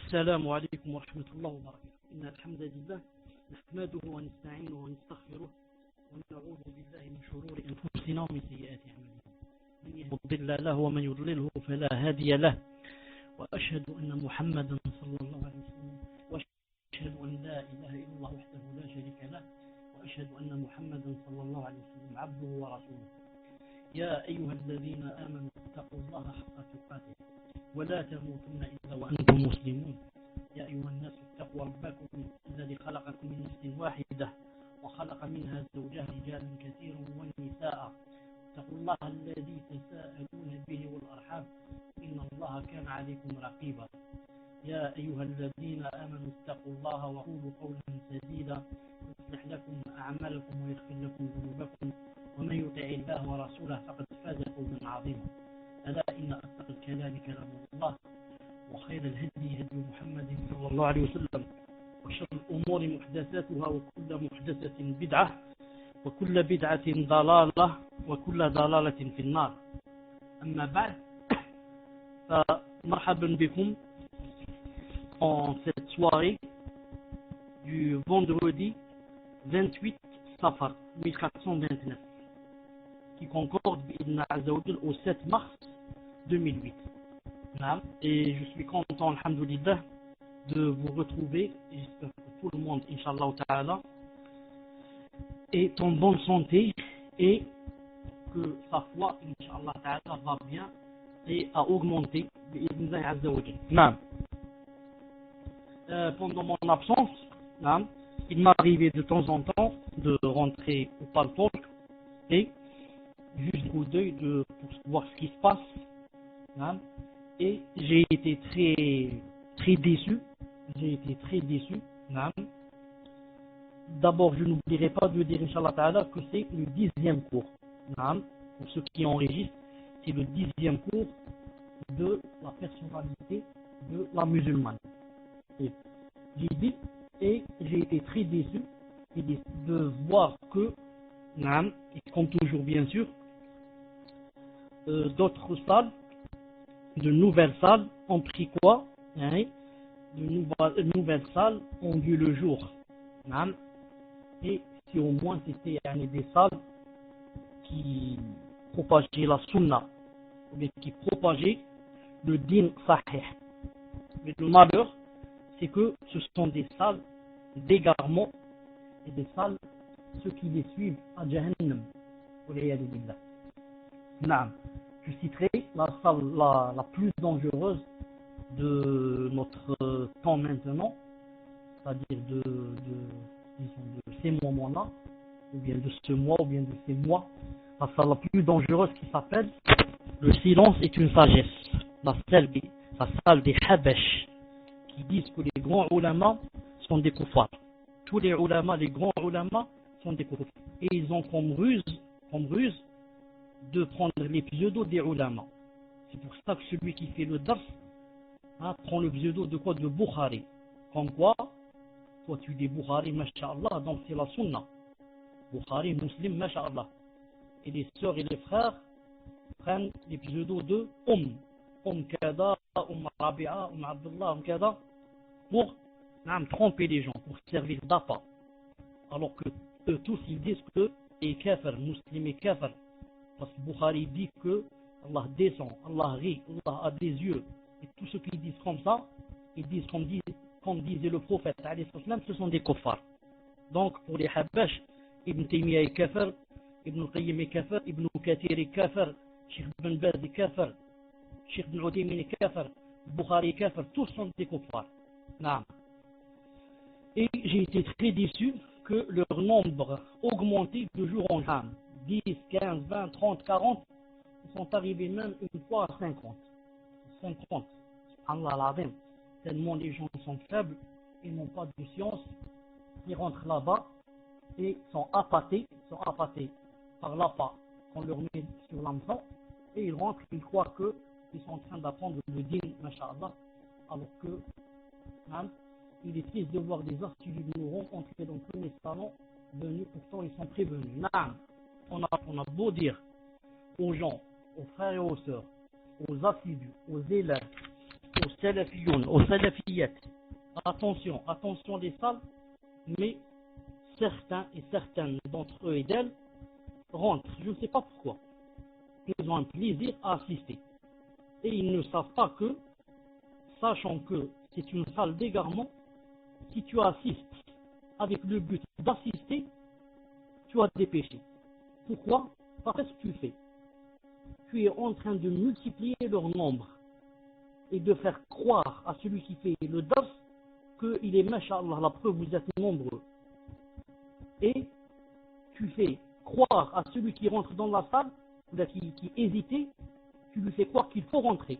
السلام عليكم ورحمة الله وبركاته. إن الحمد لله نحمده ونستعينه ونستغفره ونعوذ بالله من شرور أنفسنا ومن سيئات أعمالنا. من يهده له ومن يضلله فلا هادي له. وأشهد أن محمدا صلى الله عليه وسلم وأشهد أن لا إله إلا الله وحده لا شريك له وأشهد أن محمدا صلى الله عليه وسلم عبده ورسوله. يا أيها الذين آمنوا اتقوا الله حق تقاته ولا تموتن إلا وأنتم مسلمون. يا أيها الناس اتقوا ربكم الذي خلقكم من نفس واحدة وخلق منها زوجها رجالا كثيرا ونساء. اتقوا الله الذي تساءلون به والأرحام إن الله كان عليكم رقيبا. يا أيها الذين آمنوا اتقوا الله وقولوا قولا سديدا يصلح لكم أعمالكم ويغفر لكم ذنوبكم ومن يطع الله ورسوله فقد فاز فوزا عظيما. ألا إن أصدق الكلام كلام الله وخير الهدي هدي محمد صلى الله عليه وسلم وشر الأمور محدثاتها وكل محدثة بدعة وكل بدعة ضلالة وكل ضلالة في النار. أما بعد فمرحبا بكم en cette soirée du vendredi 28 Safar 1429 qui concorde au 7 mars 2008. Et je suis content, alhamdoulilah, de vous retrouver. J'espère que tout le monde, Inch'Allah Ta'ala, est en bonne santé et que sa foi, Inch'Allah Ta'ala, va bien et a augmenté. Pendant mon absence, il m'arrivait de temps en temps de rentrer au Paltalk et juste un coup d'œil pour voir ce qui se passe. Et j'ai été très déçu. D'abord, je n'oublierai pas de dire, Inch'Allah Ta'ala, que c'est le 10e cours. Pour ceux qui enregistrent, c'est le 10e cours de la personnalité de la musulmane. Et j'ai dit, et j'ai été très déçu de voir que, et comme toujours bien sûr, d'autres salles, de nouvelles salles ont pris quoi? De nouvelles salles ont vu le jour. Et si au moins c'était des salles qui propageaient la sunna, ou bien qui propageaient le din sahih. Mais le malheur, c'est que ce sont des salles d'égarement et des salles, ceux qui les suivent à Jahannam. Je citerai la salle la plus dangereuse de notre temps maintenant, c'est-à-dire de ces moments-là, ou bien de ce mois, ou bien de ces mois, la salle la plus dangereuse qui s'appelle le silence est une sagesse. La salle des Habash, qui disent que les grands ulama sont des kuffars. Tous les ulama, les grands ulama sont des kuffars. Et ils ont comme ruse de prendre les pseudos des ulama. C'est pour ça que celui qui fait le dars prend le pseudo de quoi? De Bukhari. Comme quoi, toi tu dis Bukhari, masha'Allah, donc c'est la sunna. Bukhari, Muslim, masha'Allah. Et les sœurs et les frères prennent les pseudos de Kada, Rabi'a, Abdullah, Kada, pour tromper les gens, pour servir d'appât. Alors que eux tous ils disent que les kafir, muslim et kafir. Parce que Bukhari dit que Allah descend, Allah rit, Allah a des yeux. Et tous ceux qui disent comme ça, ils disent comme disait le prophète, ce sont des kuffars. Donc pour les Habash, Ibn Taymiyyah est kafir, Ibn Qayyim est kafir, Ibn Kathir est kafir, Sheikh Ibn Baz est kafir, Sheikh Ibn Uthaymin est kafir, Bukhari est kafir, tous sont des kuffars. Et j'ai été très déçu que leur nombre augmentait de jour en jour. 10, 15, 20, 30, 40, ils sont arrivés même une fois à 50. 50. Allah l'azim. Tellement les gens sont faibles, ils n'ont pas de science, ils rentrent là-bas et sont appâtés par l'appât qu'on leur met sur l'enfant et ils rentrent, ils croient qu'ils sont en train d'apprendre le din, masha'Allah, alors que il est triste de voir des assidus ignorants entrer dans tous les salons venus, pourtant ils sont prévenus. On a beau dire aux gens, aux frères et aux sœurs, aux assidus, aux élèves, aux salafiyoun, aux salafiyat, attention, attention les salles, mais certains et certaines d'entre eux et d'elles rentrent, je ne sais pas pourquoi. Ils ont un plaisir à assister. Et ils ne savent pas que, sachant que c'est une salle d'égarement, si tu assistes avec le but d'assister, tu as des péchés. Pourquoi? Parce que tu fais. Tu es en train de multiplier leur nombre et de faire croire à celui qui fait le dars qu'il est, masha'Allah, la preuve, vous êtes nombreux. Et tu fais croire à celui qui rentre dans la salle, qui hésitait, tu lui fais croire qu'il faut rentrer.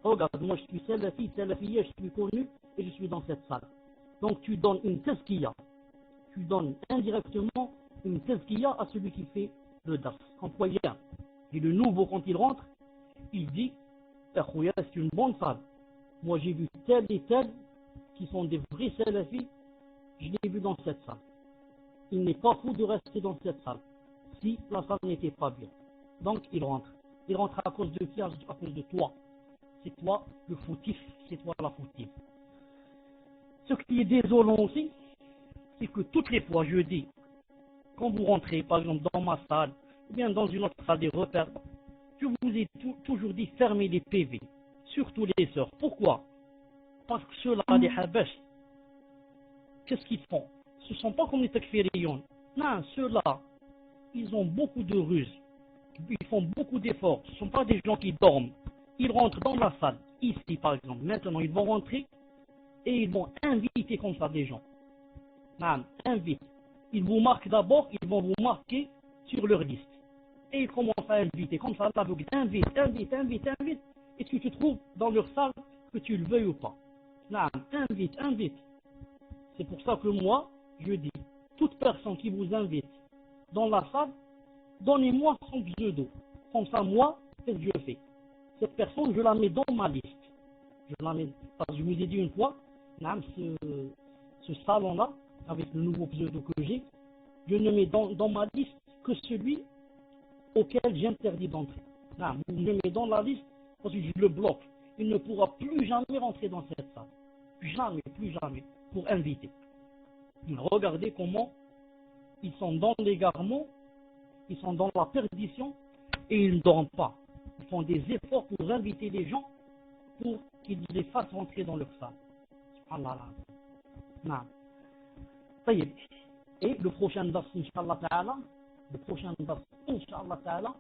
Regarde, moi je suis salafi, salafiyya, je suis connu et je suis dans cette salle. Donc tu donnes une tazkiya. Tu donnes indirectement une tazkiya à celui qui fait le dars. Comprenez bien. Et le nouveau, quand il rentre, il dit, Akhouya, c'est une bonne salle. Moi j'ai vu tel et tel qui sont des vrais salafis, je l'ai vu dans cette salle. Il n'est pas fou de rester dans cette salle si la salle n'était pas bien. Donc il rentre. Il rentre à cause de qui? À cause de toi. C'est toi le fautif, c'est toi la fautive. Ce qui est désolant aussi, c'est que toutes les fois, je dis, quand vous rentrez, par exemple, dans ma salle, ou bien dans une autre salle des repères, je vous ai toujours dit fermez les PV, surtout les sœurs. Pourquoi? Parce que ceux-là, les habash, qu'est-ce qu'ils font? Ce ne sont pas comme les takfiriyoun. Non, ceux-là, ils ont beaucoup de ruses. Ils font beaucoup d'efforts. Ce ne sont pas des gens qui dorment. Ils rentrent dans la salle, ici par exemple. Maintenant, ils vont rentrer et ils vont inviter comme ça des gens. Non, invite. Ils vous marquent d'abord, ils vont vous marquer sur leur liste. Et ils commencent à inviter. Comme ça, l'aveugle invite, invite, invite, invite. Est-ce que tu trouves dans leur salle que tu le veuilles ou pas? Non, invite, invite. C'est pour ça que moi, je dis, toute personne qui vous invite dans la salle, donnez-moi son pseudo. Comme ça, moi, qu'est-ce que je fais? Cette personne, je la mets dans ma liste. Je la mets, parce que je vous ai dit une fois, ce salon-là, avec le nouveau pseudo que j'ai, je ne mets dans ma liste que celui auquel j'interdis d'entrer. Je le mets dans la liste parce que je le bloque. Il ne pourra plus jamais rentrer dans cette salle. Jamais, plus jamais, pour inviter. Regardez comment ils sont dans l'égarement, ils sont dans la perdition et ils ne dorment pas. Ils font des efforts pour inviter les gens pour qu'ils les fassent rentrer dans leur salle. Subhanallah. Et le prochain dars, Inch'Allah Ta'ala,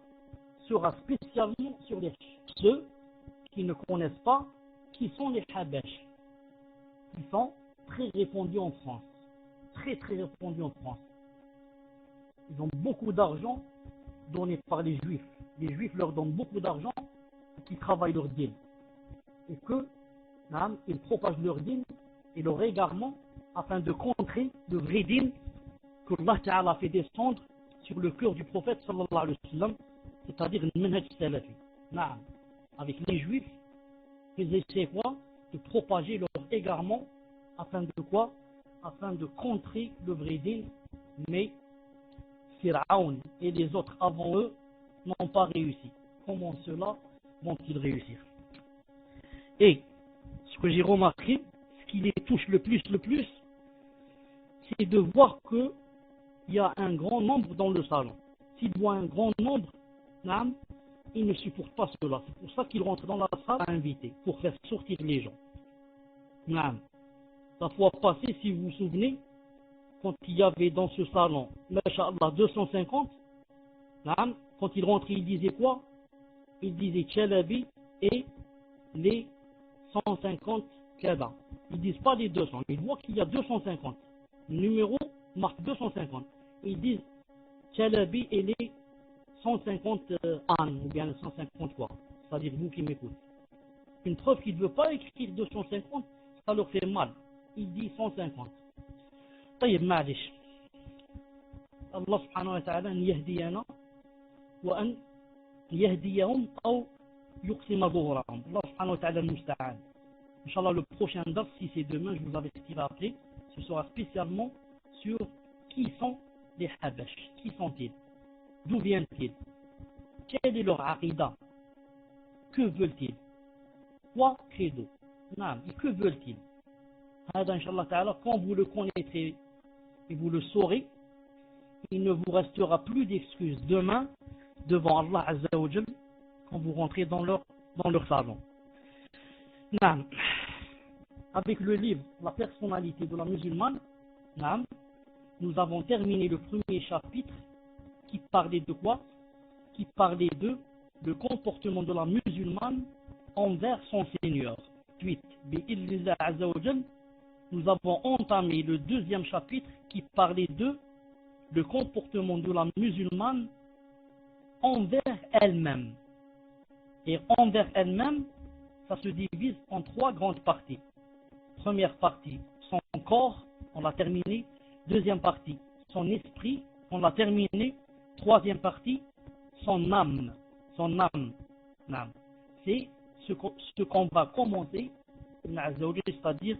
sera spécialement sur ceux qui ne connaissent pas qui sont les Habash, qui sont très répandus en France. Très très répandus en France. Ils ont beaucoup d'argent donné par les Juifs. Les Juifs leur donnent beaucoup d'argent pour qu'ils travaillent leur dîme. Et que, ils propagent leur dîme et leur égarement afin de contrer le vrai dîme que Allah Ta'ala a fait descendre sur le cœur du prophète sallallahu alayhi wa sallam, c'est-à-dire le manhaj salafi. Avec les Juifs, ils essaient quoi? De propager leur égarement afin de quoi? Afin de contrer le vrai dîme, mais Fir'aun et les autres avant eux n'ont pas réussi. Comment cela vont-ils réussir? Et ce que j'ai remarqué, ce qui les touche le plus, c'est de voir qu'il y a un grand nombre dans le salon. S'ils voient un grand nombre, ils ne supportent pas cela. C'est pour ça qu'ils rentrent dans la salle à inviter, pour faire sortir les gens. La fois passée, si vous vous souvenez, quand il y avait dans ce salon, Masha'Allah, 250, quand ils rentraient, ils disaient quoi? Ils disaient Chalabi et les 150 Kaba. Ils ne disent pas les 200. Ils voient qu'il y a 250. Le numéro marque 250. Ils disent Chalabi et les 150 ânes, ou bien les 150 quoi. C'est-à-dire vous qui m'écoutez. Une preuve qu'il ne veut pas écrire 250, ça leur fait mal. Il dit 150. طيب معلش الله سبحانه وتعالى أن يهدينا وأن يهديهم أو يقسم ظهورهم. الله سبحانه وتعالى المستعان. Inch'Allah, le prochain dars, si c'est demain, je vous avertirai après, ce sera spécialement sur qui sont les Habash. Qui sont-ils? D'où viennent-ils? Quel est leur aqidah? Que veulent-ils? Quoi credo? Et que veulent-ils? Inch'Allah Ta'ala, quand vous le connaîtrez et vous le saurez, il ne vous restera plus d'excuses demain devant Allah Azza wa Jal quand vous rentrez dans leur salon. Avec le livre La personnalité de la musulmane, nous avons terminé le premier chapitre qui parlait de quoi? Qui parlait de le comportement de la musulmane envers son Seigneur. Ensuite, bi'idhnillah Azza wa Jal, nous avons entamé le deuxième chapitre qui parlait de le comportement de la musulmane envers elle-même. Et envers elle-même, ça se divise en trois grandes parties. Première partie, son corps, on l'a terminé. Deuxième partie, son esprit, on l'a terminé. Troisième partie, son âme. Son âme. C'est ce qu'on va commencer, c'est-à-dire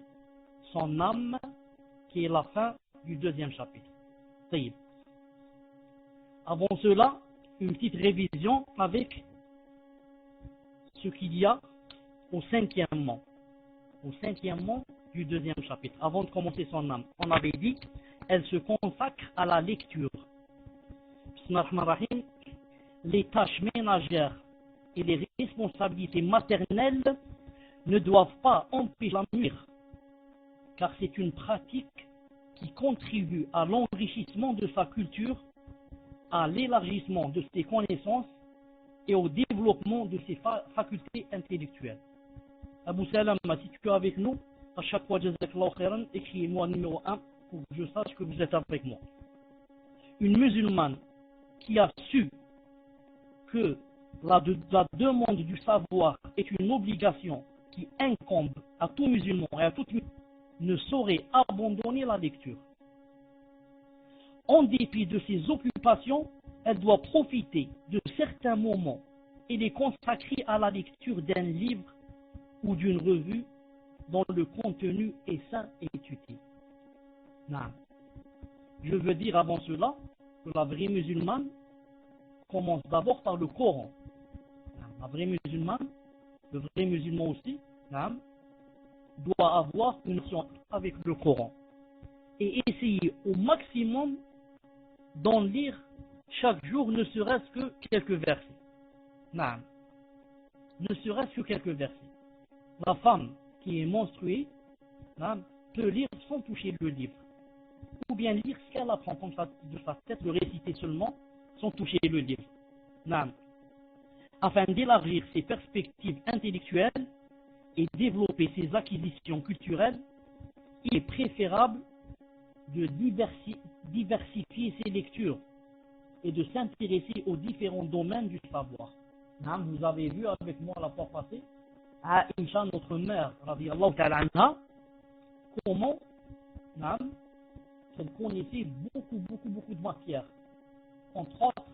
son âme, qui est la fin du deuxième chapitre. Avant cela, une petite révision avec ce qu'il y a au cinquièmement. Au cinquièmement du deuxième chapitre. Avant de commencer son âme, on avait dit, elle se consacre à la lecture. Bismillahirrahmanirrahim. Les tâches ménagères et les responsabilités maternelles ne doivent pas empêcher la mûre, car c'est une pratique qui contribue à l'enrichissement de sa culture, à l'élargissement de ses connaissances et au développement de ses facultés intellectuelles. Abou Salam, si tu es avec nous, à chaque fois, Jazakallahu khairan, écrivez-moi numéro 1 pour que je sache que vous êtes avec moi. Une musulmane qui a su que la demande du savoir est une obligation qui incombe à tout musulman et à toute musulmane, ne saurait abandonner la lecture. En dépit de ses occupations, elle doit profiter de certains moments et les consacrer à la lecture d'un livre ou d'une revue dont le contenu est sain et utile. Je veux dire avant cela que la vraie musulmane commence d'abord par le Coran. La vraie musulmane, le vrai musulman aussi, doit avoir une relation avec le Coran et essayer au maximum d'en lire chaque jour, ne serait-ce que quelques versets. Ne serait-ce que quelques versets. La femme qui est menstruée peut lire sans toucher le livre, ou bien lire ce qu'elle apprend comme ça de sa tête, le réciter seulement sans toucher le livre. Afin d'élargir ses perspectives intellectuelles et développer ses acquisitions culturelles, il est préférable de diversifier ses lectures et de s'intéresser aux différents domaines du savoir. Vous avez vu avec moi la fois passée, Aïcha, notre mère, radiyallahu ta'ala anha, comment elle connaissait beaucoup de matières. Entre autres,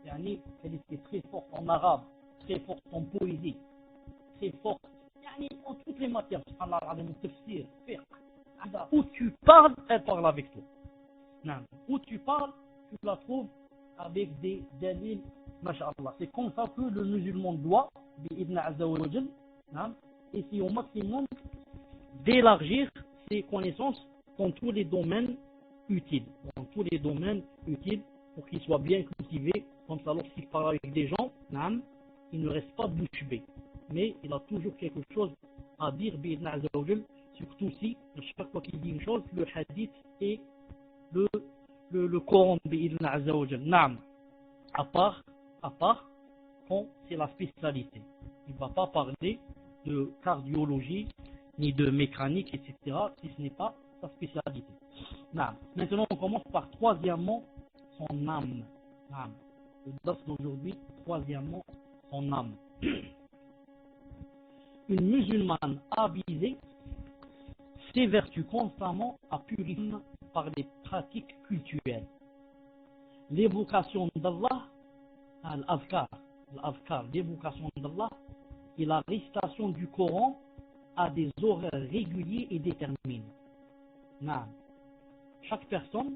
elle était très forte en arabe, très forte en poésie, très forte en toutes les matières. Où tu parles, elle parle avec toi. Où tu parles, tu la trouves avec des dalils, masha'Allah. C'est comme ça que le musulman doit, bi'idhn azza wa jal, essayer au maximum d'élargir ses connaissances dans tous les domaines utiles. Dans tous les domaines utiles pour qu'il soit bien cultivé. Comme ça, lorsqu'il parle avec des gens, il ne reste pas bouche bée. Mais il a toujours quelque chose à dire, bi'idhn azza wa jal. Surtout si, à chaque fois qu'il dit une chose, le hadith et le Coran bi'idhn azza wa jal. À part quand c'est la spécialité. Il ne va pas parler de cardiologie, ni de mécanique, etc., si ce n'est pas sa spécialité. Maintenant, on commence par troisièmement, son âme. Le dars d'aujourd'hui, troisièmement, son âme. Une musulmane avisée s'évertue constamment à purifier par des pratiques cultuelles. L'évocation d'Allah, l'azkar, l'évocation d'Allah et la récitation du Coran à des horaires réguliers et déterminés. Chaque personne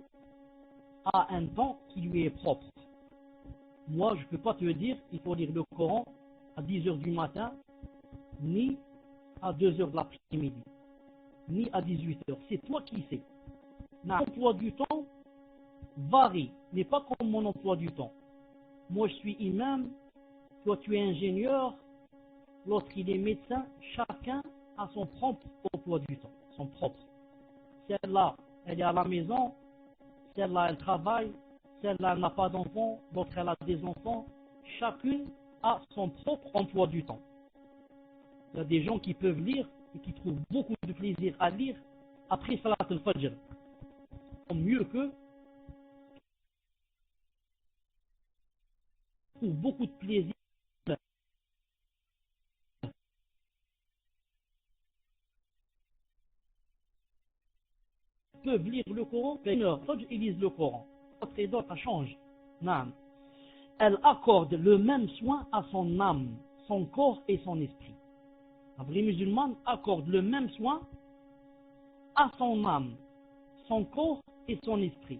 a un temps qui lui est propre. Moi, je ne peux pas te dire qu'il faut lire le Coran à 10 heures du matin, ni à 2 heures de l'après-midi, ni à 18 heures. C'est toi qui sais. Mon emploi du temps varie, mais pas comme mon emploi du temps. Moi, je suis imam, toi, tu es ingénieur, l'autre, il est médecin. Chacun a son propre emploi du temps, son propre. Celle-là, elle est à la maison, celle-là, elle travaille, celle-là, elle n'a pas d'enfants, l'autre, elle a des enfants. Chacune a son propre emploi du temps. Il y a des gens qui peuvent lire et qui trouvent beaucoup de plaisir à lire après Salat al-Fajr. Mieux qu'eux, trouvent beaucoup de plaisir. Ils peuvent lire le Coran, ils lisent le Coran. D'autres et d'autres, ça change. Non. Elle accorde le même soin à son âme, son corps et son esprit. La vraie musulmane accorde le même soin à son âme, son corps et son esprit.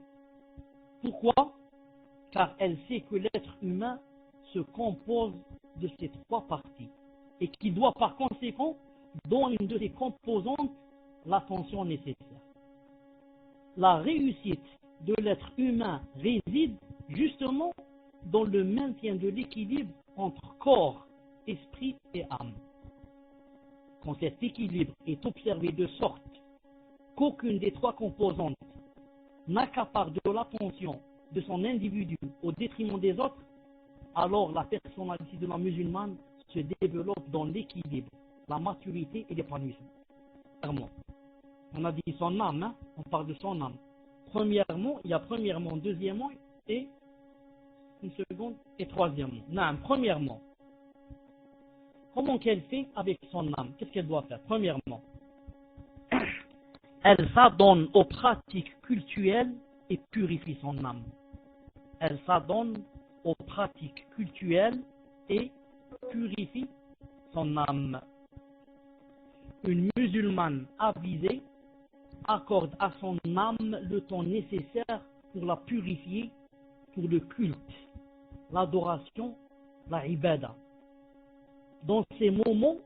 Pourquoi? Car elle sait que l'être humain se compose de ces 3 parties et qu'il doit par conséquent donner une de ces composantes l'attention nécessaire. La réussite de l'être humain réside justement dans le maintien de l'équilibre entre corps, esprit et âme. Quand cet équilibre est observé de sorte qu'aucune des 3 composantes n'accapare de l'attention de son individu au détriment des autres, alors la personnalité de la musulmane se développe dans l'équilibre, la maturité et l'épanouissement. On a dit son âme, hein? On parle de son âme. Premièrement, il y a premièrement, deuxièmement et une seconde et troisièmement. Non, premièrement, comment qu'elle fait avec son âme? Qu'est-ce qu'elle doit faire? Premièrement, elle s'adonne aux pratiques cultuelles et purifie son âme. Elle s'adonne aux pratiques cultuelles et purifie son âme. Une musulmane avisée accorde à son âme le temps nécessaire pour la purifier, pour le culte, l'adoration, la ibada. Dans ces moments,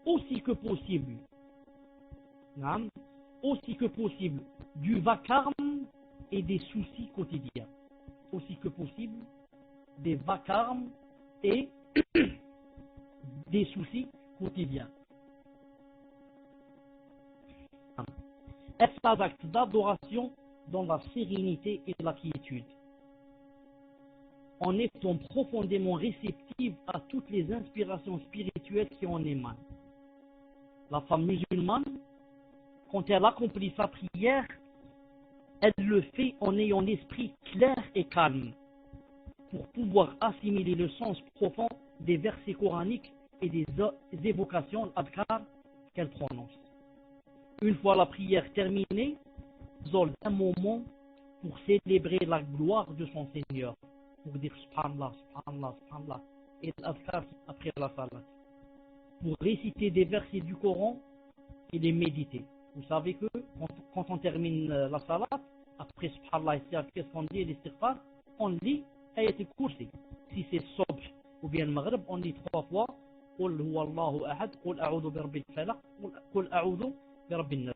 aussi que possible, du vacarme et des soucis quotidiens. Aussi que possible, des vacarmes et des soucis quotidiens. Espace d'acte d'adoration dans la sérénité et la quiétude. En étant profondément réceptive à toutes les inspirations spirituelles qui en émanent. La femme musulmane, quand elle accomplit sa prière, elle le fait en ayant l'esprit clair et calme pour pouvoir assimiler le sens profond des versets coraniques et des évocations adhkar qu'elle prononce. Une fois la prière terminée, isole un moment pour célébrer la gloire de son Seigneur, pour dire Subhanallah, Subhanallah, Subhanallah, et l'adhkar après la salat, pour réciter des versets du Coran et les méditer. Vous savez que quand on termine la salat, après Subhanallah, qu'est-ce qu'on dit, l'istighfar, on lit ayat al-kursi. Si c'est Sobh ou bien le Maghrib, on lit 3 fois Qul huwa Allahu ahad, Qul a'udhu bi rabbil falaq, Qul a'udhu bi rabbin nas.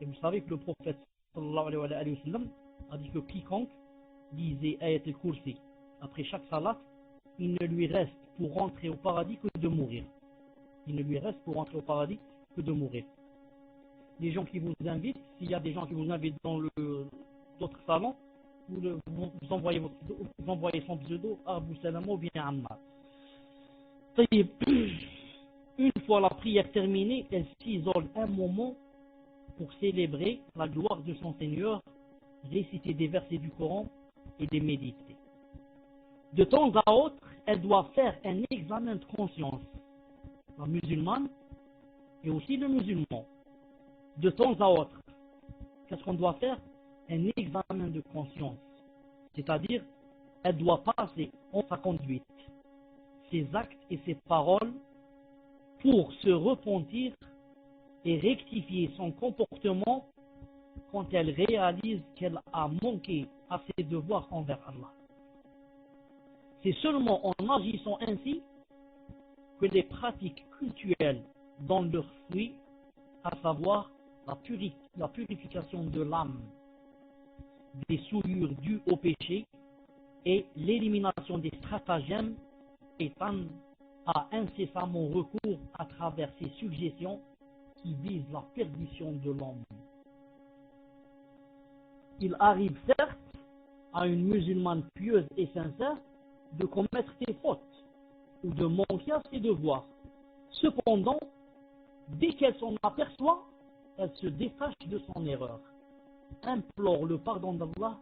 Et vous savez que le prophète sallallahu alayhi wa sallam a dit que quiconque lisait ayat al-kursi après chaque salat, il ne lui reste pour rentrer au paradis que de mourir. Il ne lui reste pour rentrer au paradis que de mourir. Les gens qui vous invitent, s'il y a des gens qui vous invitent dans d'autres salons, vous envoyez son pseudo à Abu Salama ou bien à Ammar. Une fois la prière terminée, elle s'isole un moment pour célébrer la gloire de son Seigneur, réciter des versets du Coran et les méditer. De temps à autre, elle doit faire un examen de conscience, la musulmane et aussi le musulman. De temps à autre, qu'est-ce qu'on doit faire? Un examen de conscience. C'est-à-dire, elle doit passer en sa conduite, ses actes et ses paroles pour se repentir et rectifier son comportement quand elle réalise qu'elle a manqué à ses devoirs envers Allah. C'est seulement en agissant ainsi que les pratiques cultuelles dans leurs fruits, à savoir la purification de l'âme des souillures dues au péché et l'élimination des stratagèmes, Shaitan a incessamment recours à travers ses suggestions qui visent la perdition de l'homme. Il arrive certes à une musulmane pieuse et sincère de commettre des fautes ou de manquer à ses devoirs. Cependant, dès qu'elle s'en aperçoit, elle se détache de son erreur, implore le pardon d'Allah,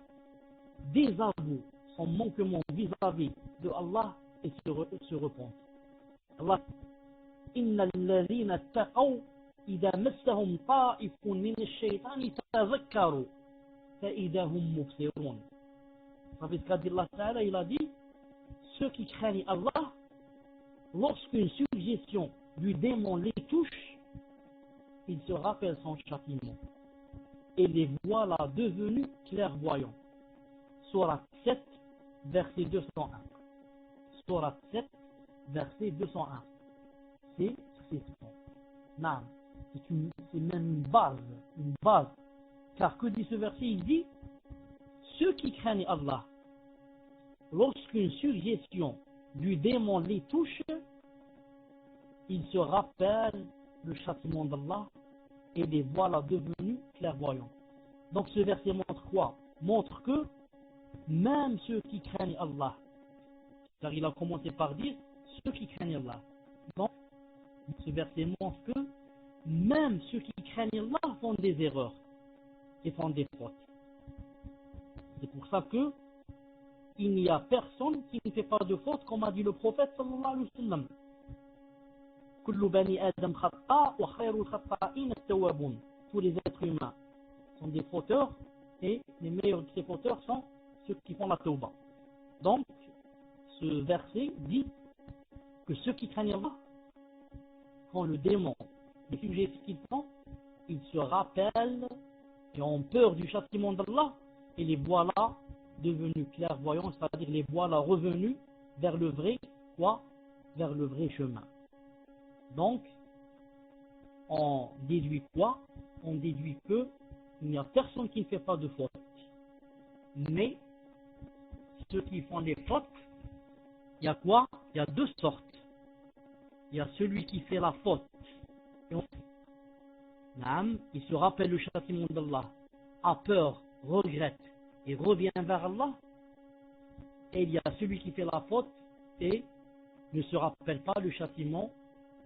désavoue son manquement vis-à-vis de Allah et se repent. Allah, Inna alladhina taqaw idha massahum ta'ifun min ash-shaytani tadhakkaru fa idha hum mubsirun. Vous savez ce qu'a dit Allah Ta'ala? Il a dit, ceux qui craignent Allah, lorsqu'une suggestion du démon les touche, ils se rappellent son châtiment et les voilà devenus clairvoyants. Sourate 7, verset 201. Sourate 7, verset 201. C'est même une base. Car que dit ce verset? Il dit, ceux qui craignent Allah, lorsqu'une suggestion du démon les touche, ils se rappellent le châtiment d'Allah et les voilà devenus clairvoyants. Donc ce verset montre quoi? Montre que même ceux qui craignent Allah, car il a commencé par dire ceux qui craignent Allah. Donc ce verset montre que même ceux qui craignent Allah font des erreurs et font des fautes. C'est pour ça que il n'y a personne qui ne fait pas de faute, comme a dit le prophète sallallahu alayhi wa sallam. Kullu bani Adam khata wa khayrul khata'in at-tawwabun. Tous les êtres humains sont des fauteurs et les meilleurs de ces fauteurs sont ceux qui font la tawba. Donc, ce verset dit que ceux qui craignent Allah, quand le démon les sujets qu'ils font, ils se rappellent et ont peur du châtiment d'Allah et les voilà devenus clairvoyants, c'est-à-dire les voilà revenus vers le vrai vers le vrai chemin. Donc, on déduit quoi? On déduit que il n'y a personne qui ne fait pas de faute. Mais ceux qui font des fautes, il y a quoi? Il y a deux sortes. Il y a celui qui fait la faute et il se rappelle le châtiment d'Allah, a peur, regrette et revient vers Allah. Et il y a celui qui fait la faute et ne se rappelle pas le châtiment,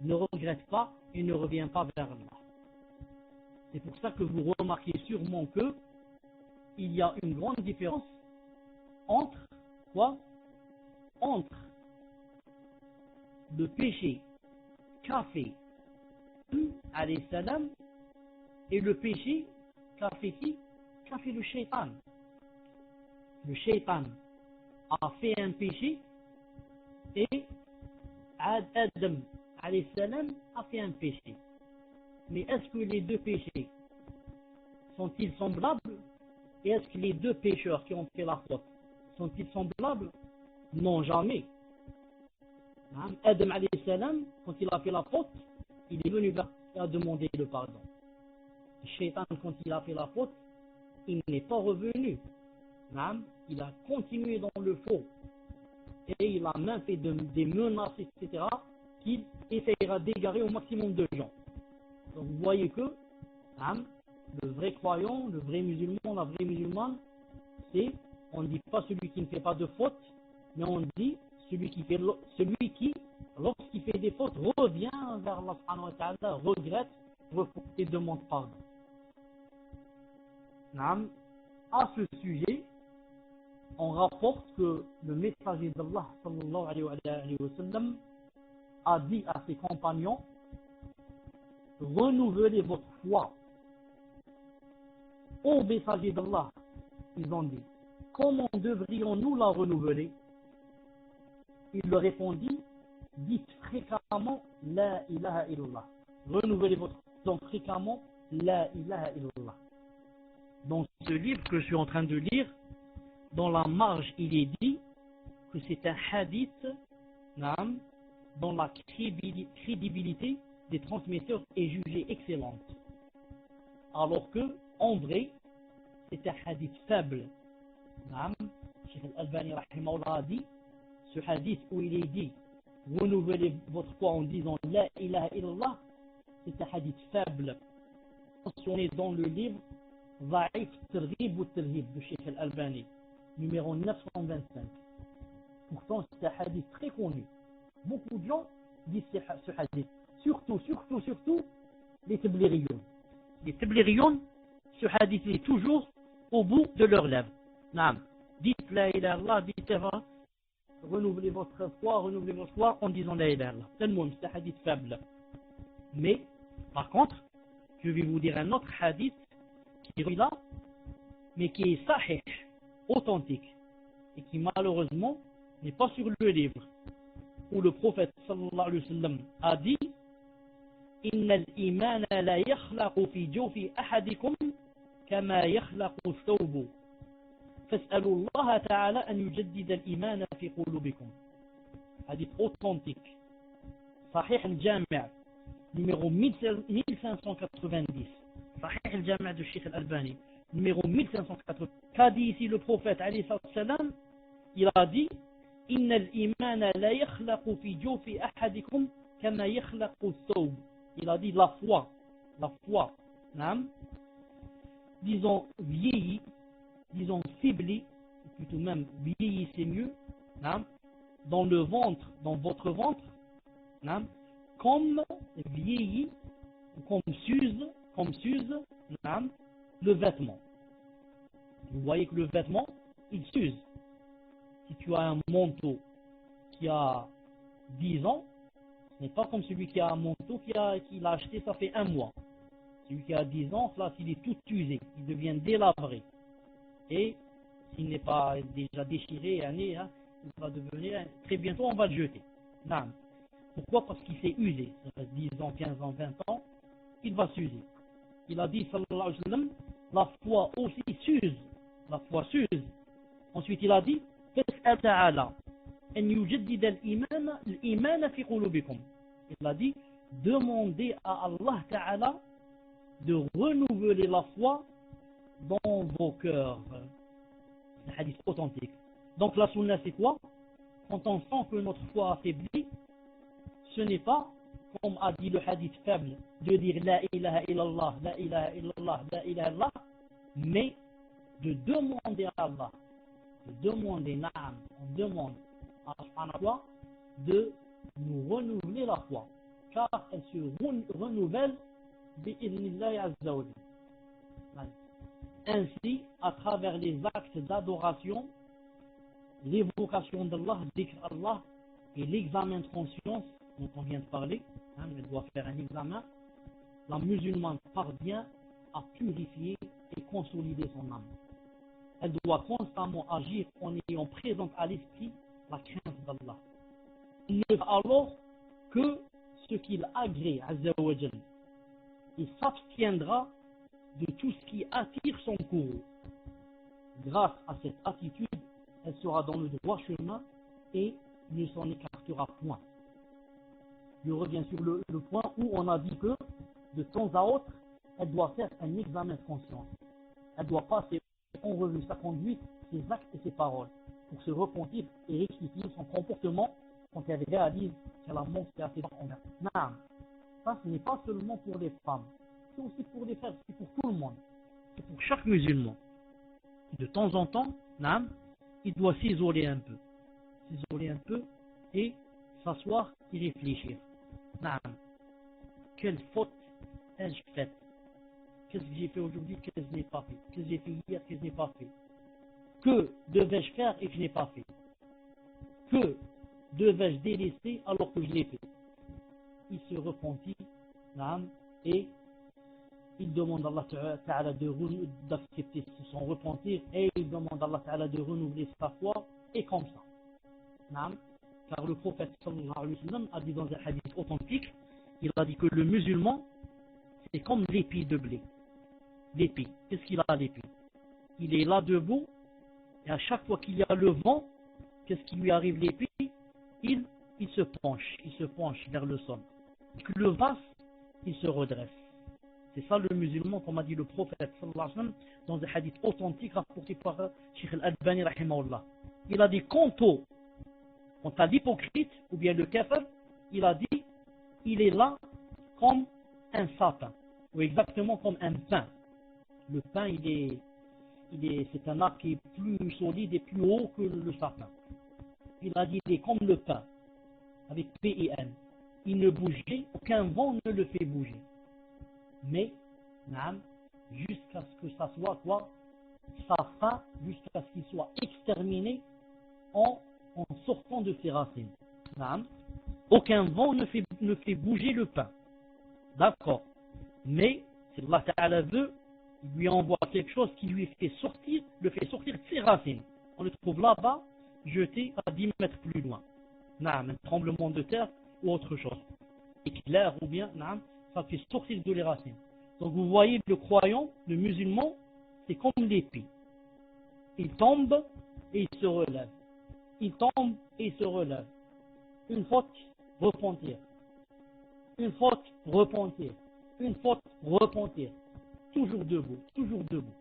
ne regrette pas et ne revient pas vers Allah. C'est pour ça que vous remarquez sûrement que il y a une grande différence entre quoi? Entre le péché qu'a fait alayhi salam et le péché qu'a fait qui? Qu'a fait le shaitan. Le shaitan a fait un péché et Adam alayhi salam a fait un péché. Mais est-ce que les deux péchés sont-ils semblables? Et est-ce que les deux pécheurs qui ont fait la faute sont-ils semblables? Non, jamais. Adam alayhi salam, quand il a fait la faute, il est venu vers et a demandé le pardon. Le shaitan, quand il a fait la faute, il n'est pas revenu. Il a continué dans le faux. Et il a même fait des menaces, etc., qu'il essayera d'égarer au maximum de gens. Donc vous voyez que le vrai croyant, le vrai musulman, la vraie musulmane, on ne dit pas celui qui ne fait pas de faute, mais on dit celui qui, lorsqu'il fait des fautes, revient vers Allah subhanahu wa ta'ala, regrette, repousse et demande pardon. À ce sujet, on rapporte que le messager d'Allah sallallahu alayhi wa sallam a dit à ses compagnons, renouvelez votre foi. Ô messager d'Allah, ils ont dit, comment devrions-nous la renouveler? Il leur répondit, dites fréquemment la ilaha illallah. Renouvelez votre foi fréquemment la ilaha illallah. Dans ce livre que je suis en train de lire, dans la marge, il est dit que c'est un hadith dans la crédibilité des transmetteurs est jugée excellente. Alors que, en vrai, c'est un hadith faible. Naam, Cheikh Al-Albani rahimahullah a dit, ce hadith où il est dit, renouvelez votre foi en disant La ilaha illallah, c'est un hadith faible. Mentionné dans le livre Za'if Targhib ou Tarhib de Cheikh Al-Albani, numéro 925. Pourtant, c'est un hadith très connu. Beaucoup de gens disent ce hadith. Surtout, les Tabliriyoun. Les Tabliriyoun, ce hadith est toujours au bout de leurs lèvres. Naam. Dites la ilaha illallah, dites renouvelez votre foi en disant la ilaha illallah. Tellement, c'est un hadith faible. Mais, par contre, je vais vous dire un autre hadith qui est là, mais qui est sahih, authentique, et qui malheureusement n'est pas sur le livre, où le prophète sallallahu alayhi wa sallam a dit Inna al-iman la yakhlaqu fi jawfi ahadikum kama yakhlaqu ath-thawb fas'alu Allah ta'ala an yujaddida al-iman fi qulubikum. Hadith authentique, sahih al-jami' numéro 1590, sahih al-jami' de Cheikh Al-Albani numéro 1580. Qu'a dit ici le prophète alayhi salam? Il a dit Inna al-iman la yakhlaqu fi jawfi ahadikum kama yakhlaqu ath-thawb. Il a dit la foi, naam, disons vieillit, disons faiblit, plutôt même vieillit c'est mieux, naam, dans le ventre, dans votre ventre, naam, comme vieillit, comme s'use, naam, le vêtement. Vous voyez que le vêtement, il s'use. Si tu as un manteau qui a 10 ans, ce n'est pas comme celui qui a un manteau qu'il a acheté, ça fait un mois. Celui qui a 10 ans, là, s'il est tout usé, il devient délabré. Et s'il n'est pas déjà déchiré, il va devenir, très bientôt, on va le jeter. Non. Pourquoi? Parce qu'il s'est usé. Ça fait 10 ans, 15 ans, 20 ans, il va s'user. Il a dit, sallallahu alayhi wa sallam, la foi aussi s'use. La foi s'use. Ensuite, il a dit, فَاسْأَلْ تَعَالَى أَنْ يُجَدِّدَ الْإِيمَانَ فِي قُلُوبِكُمْ. Il a dit, demandez à Allah Ta'ala de renouveler la foi dans vos cœurs. C'est un hadith authentique. Donc la sunna c'est quoi? Quand on sent que notre foi affaiblit, ce n'est pas, comme a dit le hadith faible, de dire la ilaha illallah, la ilaha illallah, la ilaha illallah, mais de demander à Allah, de demander, naam, on demande à Allah de nous renouveler la foi, car elle se renouvelle bi'idhnillahi azza wa jalla. Ainsi, à travers les actes d'adoration, l'évocation d'Allah, d'Ikr Allah et l'examen de conscience dont on vient de parler, elle doit faire un examen, la musulmane parvient à purifier et consolider son âme. Elle doit constamment agir en ayant présente à l'esprit la crainte d'Allah. Il ne fait alors que ce qu'il agrée, Azza wa Jal. Il s'abstiendra de tout ce qui attire son courroux. Grâce à cette attitude, elle sera dans le droit chemin et ne s'en écartera point. Je reviens sur le point où on a dit que de temps à autre, elle doit faire un examen de conscience. Elle doit passer en revue sa conduite, ses actes et ses paroles pour se repentir et rectifier son comportement quand elle réalise qu'elle a manqué à ses envers. Non, ça ce n'est pas seulement pour les femmes, c'est aussi pour les frères, c'est pour tout le monde. C'est pour chaque musulman. De temps en temps, non, il doit s'isoler un peu et s'asseoir et réfléchir. Non, quelle faute ai-je faite? Qu'est-ce que j'ai fait aujourd'hui, qu'est-ce que je n'ai pas fait? Qu'est-ce que j'ai fait hier, qu'est-ce que je n'ai pas fait? Que devais-je faire et que je n'ai pas fait? Que devais-je délaisser alors que je l'ai fait? Il se repentit, et il demande à Allah Ta'ala d'accepter son repentir et il demande à Allah Ta'ala de renouveler sa foi et comme ça. Car le prophète sallallahu alayhi wa sallam a dit dans un hadith authentique, il a dit que le musulman c'est comme l'épi de blé. L'épi, qu'est-ce qu'il a l'épi? Il est là debout et à chaque fois qu'il y a le vent, qu'est-ce qui lui arrive l'épi? Il se penche vers le sol. Le vase il se redresse. C'est ça le musulman, comme a dit le prophète sallallahu alayhi wa sallam, dans un hadith authentique rapporté par Cheikh Al-Albani rahimahullah. Il a dit quant à l'hypocrite ou bien le kafir, il a dit il est là comme un sapin, ou exactement comme un pin. Le pin, c'est un arbre qui est plus solide et plus haut que le sapin. Il a dit il est comme le pin, avec P-I-N. Il ne bougeait, aucun vent ne le fait bouger. Mais, jusqu'à ce que ça soit quoi, sa fin, jusqu'à ce qu'il soit exterminé en sortant de ses racines. Aucun vent ne fait bouger le pain. D'accord. Mais, si Allah Ta'ala veut, il lui envoie quelque chose qui lui le fait sortir de ses racines. On le trouve là-bas, jeté à 10 mètres plus loin. Un tremblement de terre ou autre chose. Éclair ou bien, ça fait sortir de les racines. Donc vous voyez, le croyant, le musulman, c'est comme l'épée. Il tombe et il se relève. Il tombe et il se relève. Une faute, repentir. Une faute, repentir. Une faute, repentir. Toujours debout, toujours debout.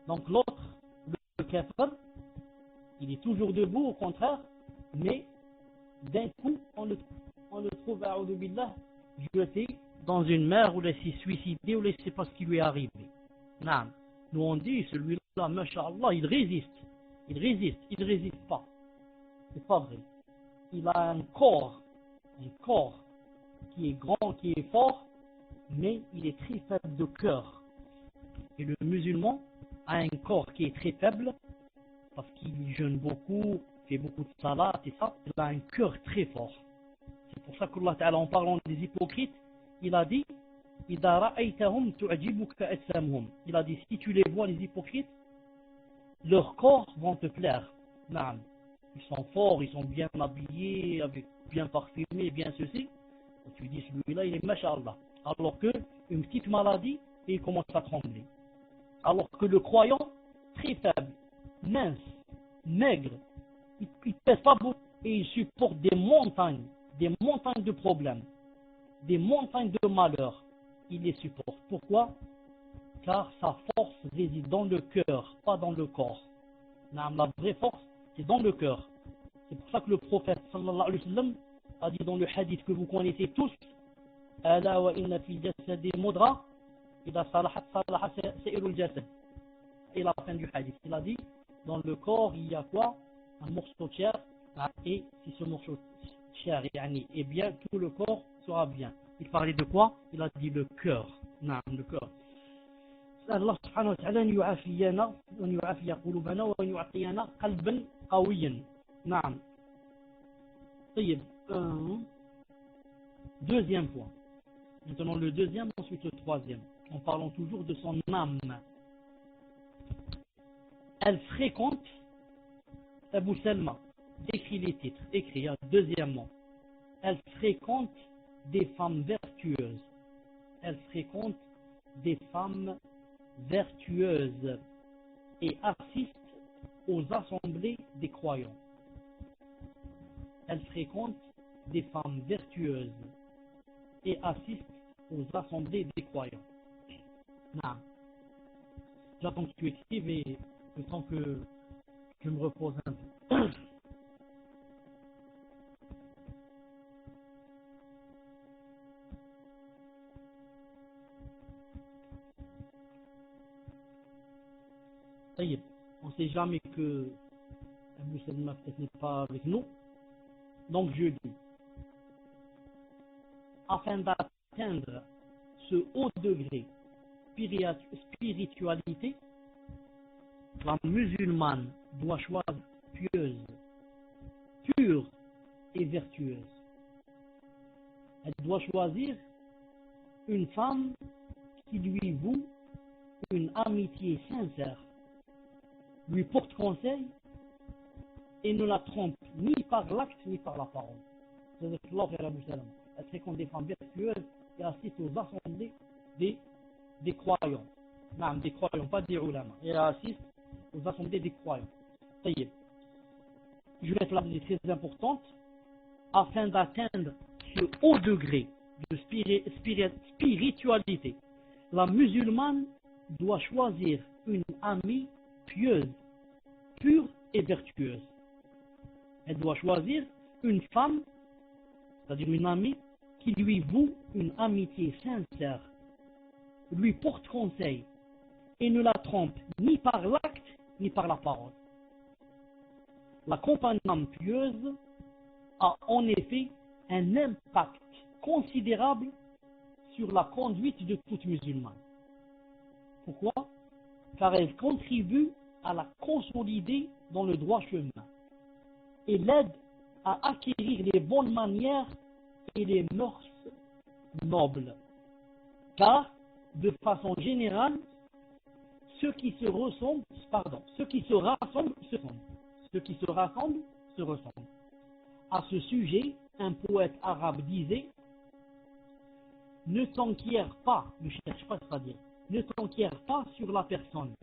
Donc l'autre, le kafir, il est toujours debout, au contraire, mais d'un coup, on le trouve, a'udhu billah, jeté dans une mer où il s'est suicidé ou il ne sait pas ce qui lui est arrivé. Nous on dit, celui-là, masha'Allah, il résiste. Il résiste pas. C'est pas vrai. Il a un corps qui est grand, qui est fort, mais il est très faible de cœur. Et le musulman a un corps qui est très faible, parce qu'il jeûne beaucoup, fait beaucoup de salat et ça, il a un cœur très fort. C'est pour ça qu'Allah Ta'ala, en parlant des hypocrites, il a dit إِذَا رَأَيْتَهُمْ تُعْجِبُكَ أَجْسَامُهُم. Il a dit, si tu les vois, les hypocrites, leurs corps vont te plaire. Ils sont forts, ils sont bien habillés, bien parfumés, bien ceci. Et tu dis, celui-là, il est masha'Allah. Alors que une petite maladie, et il commence à trembler. Alors que le croyant, très faible, mince, maigre, il ne pèse pas beaucoup et il supporte des montagnes de problèmes, des montagnes de malheurs. Il les supporte. Pourquoi? Car sa force réside dans le cœur, pas dans le corps. La vraie force, c'est dans le cœur. C'est pour ça que le prophète sallallahu alayhi wa sallam a dit dans le hadith que vous connaissez tous, Ala wa inna fi jasadi mudra, idha salahat salaha sa'irul jasad. Et la fin du hadith, il a dit, dans le corps, il y a quoi? Un morceau de chair, et si ce morceau de chair est bien, tout le corps sera bien. Il parlait de quoi? Il a dit le cœur. Le cœur. Allah subhanahu wa ta'ala yu'afiyana wa yu'afiya qulubana wa yu'atiyana qalban qawiyan. Naam. طيب. Deuxième point. Maintenant le deuxième, ensuite le troisième. En parlant toujours de son âme. Elle fréquente Abu Salma. Écrit les titres. Écrit. Deuxièmement. Elle fréquente des femmes vertueuses. Elle fréquente des femmes vertueuses et assiste aux assemblées des croyants. Elle fréquente des femmes vertueuses et assiste aux assemblées des croyants. J'attends que tu écrives et le temps que je me repose un peu. On ne sait jamais que Abu Salma peut-être n'est pas avec nous. Donc je dis, afin d'atteindre ce haut degré spiritualité, la musulmane doit choisir pieuse, pure et vertueuse. Elle doit choisir une femme qui lui voue une amitié sincère, lui porte conseil et ne la trompe ni par l'acte ni par la parole. C'est-à-dire que elle fréquente des femmes vertueuses et assiste aux assemblées des croyants. Non, des croyants, pas des ulama. Et elle assiste aux assemblées des croyants. Ça y est. Je vais mettre la musique très importante afin d'atteindre ce haut degré de spiritualité. La musulmane doit choisir une amie pieuse, pure et vertueuse. Elle doit choisir une femme, c'est-à-dire une amie, qui lui voue une amitié sincère, lui porte conseil et ne la trompe ni par l'acte ni par la parole. La compagne pieuse a en effet un impact considérable sur la conduite de toute musulmane. Pourquoi? Car elle contribue à la consolider dans le droit chemin et l'aide à acquérir les bonnes manières et les mœurs nobles. Car, de façon générale, ceux qui se rassemblent se ressemblent. À ce sujet, un poète arabe disait: ne t'enquière pas, ne cherche pas, c'est-à-dire, ne t'enquière pas sur la personne,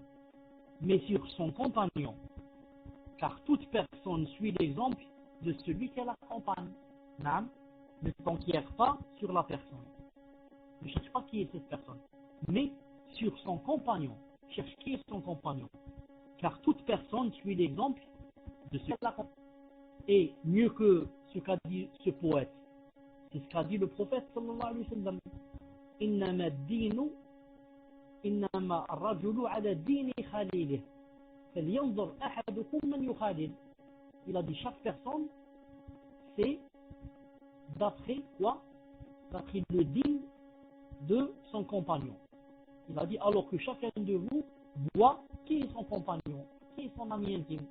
mais sur son compagnon, car toute personne suit l'exemple de celui qu'elle accompagne. Non, ne t'enquière pas sur la personne, ne cherche pas qui est cette personne, mais sur son compagnon, cherche qui est son compagnon, car toute personne suit l'exemple de celui qu'elle accompagne. Et mieux que ce qu'a dit ce poète, c'est ce qu'a dit le prophète sallallahu alayhi wa sallam: innama ad-dinu innama ar-rajulu ala dini khalilih falyanzur ahadukum man yukhalil. Il a dit chaque personne c'est d'après quoi? D'après le digne de son compagnon. Il a dit alors que chacun de vous voit qui est son compagnon, qui est son ami intime.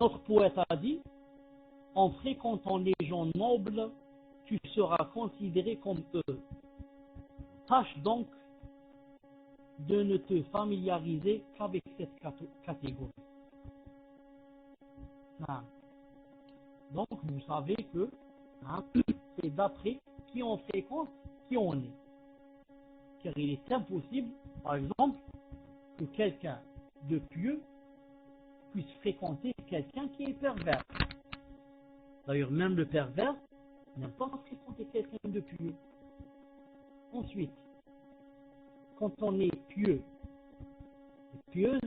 Notre poète a dit: en fréquentant les gens nobles, tu seras considéré comme eux. Tâche donc de ne te familiariser qu'avec cette catégorie. Donc vous savez que c'est d'après qui on fréquente, qui on est. Car il est impossible, par exemple, que quelqu'un de pieux puisse fréquenter quelqu'un qui est pervers. D'ailleurs, même le pervers n'aime pas fréquenter quelqu'un de pieux. Ensuite, quand on est pieux et pieuse,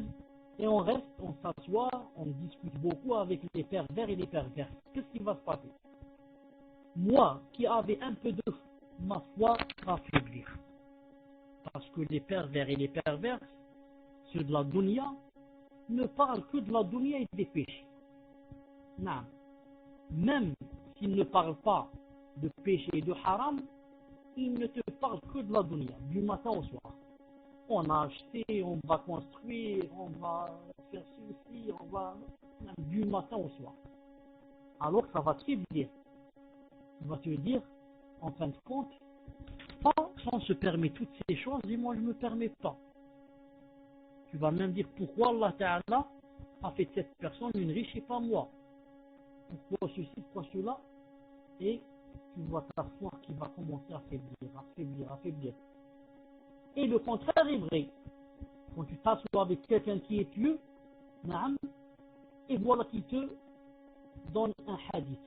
et on reste, on s'assoit, on discute beaucoup avec les pervers et les perverses, qu'est-ce qui va se passer? Moi, qui avais un peu de ma foi, va faiblir. Parce que les pervers et les perverses, ceux de la dunya, ne parlent que de la dunya et des péchés. Non. Même s'ils ne parlent pas de péché et de haram, ils ne te parlent que de la dunya, du matin au soir. On a acheté, on va construire, on va faire ceci, on va... du matin au soir. Alors ça va te faiblir. Il va te dire, en fin de compte, on se permet toutes ces choses et moi je ne me permets pas. Tu vas même dire pourquoi Allah Ta'ala a fait de cette personne une riche et pas moi. Pourquoi ceci, pourquoi cela. Et tu vois ta foi qui va commencer à faiblir. Et le contraire est vrai. Quand tu t'assois avec quelqu'un qui est pieux, et voilà qui te donne un hadith.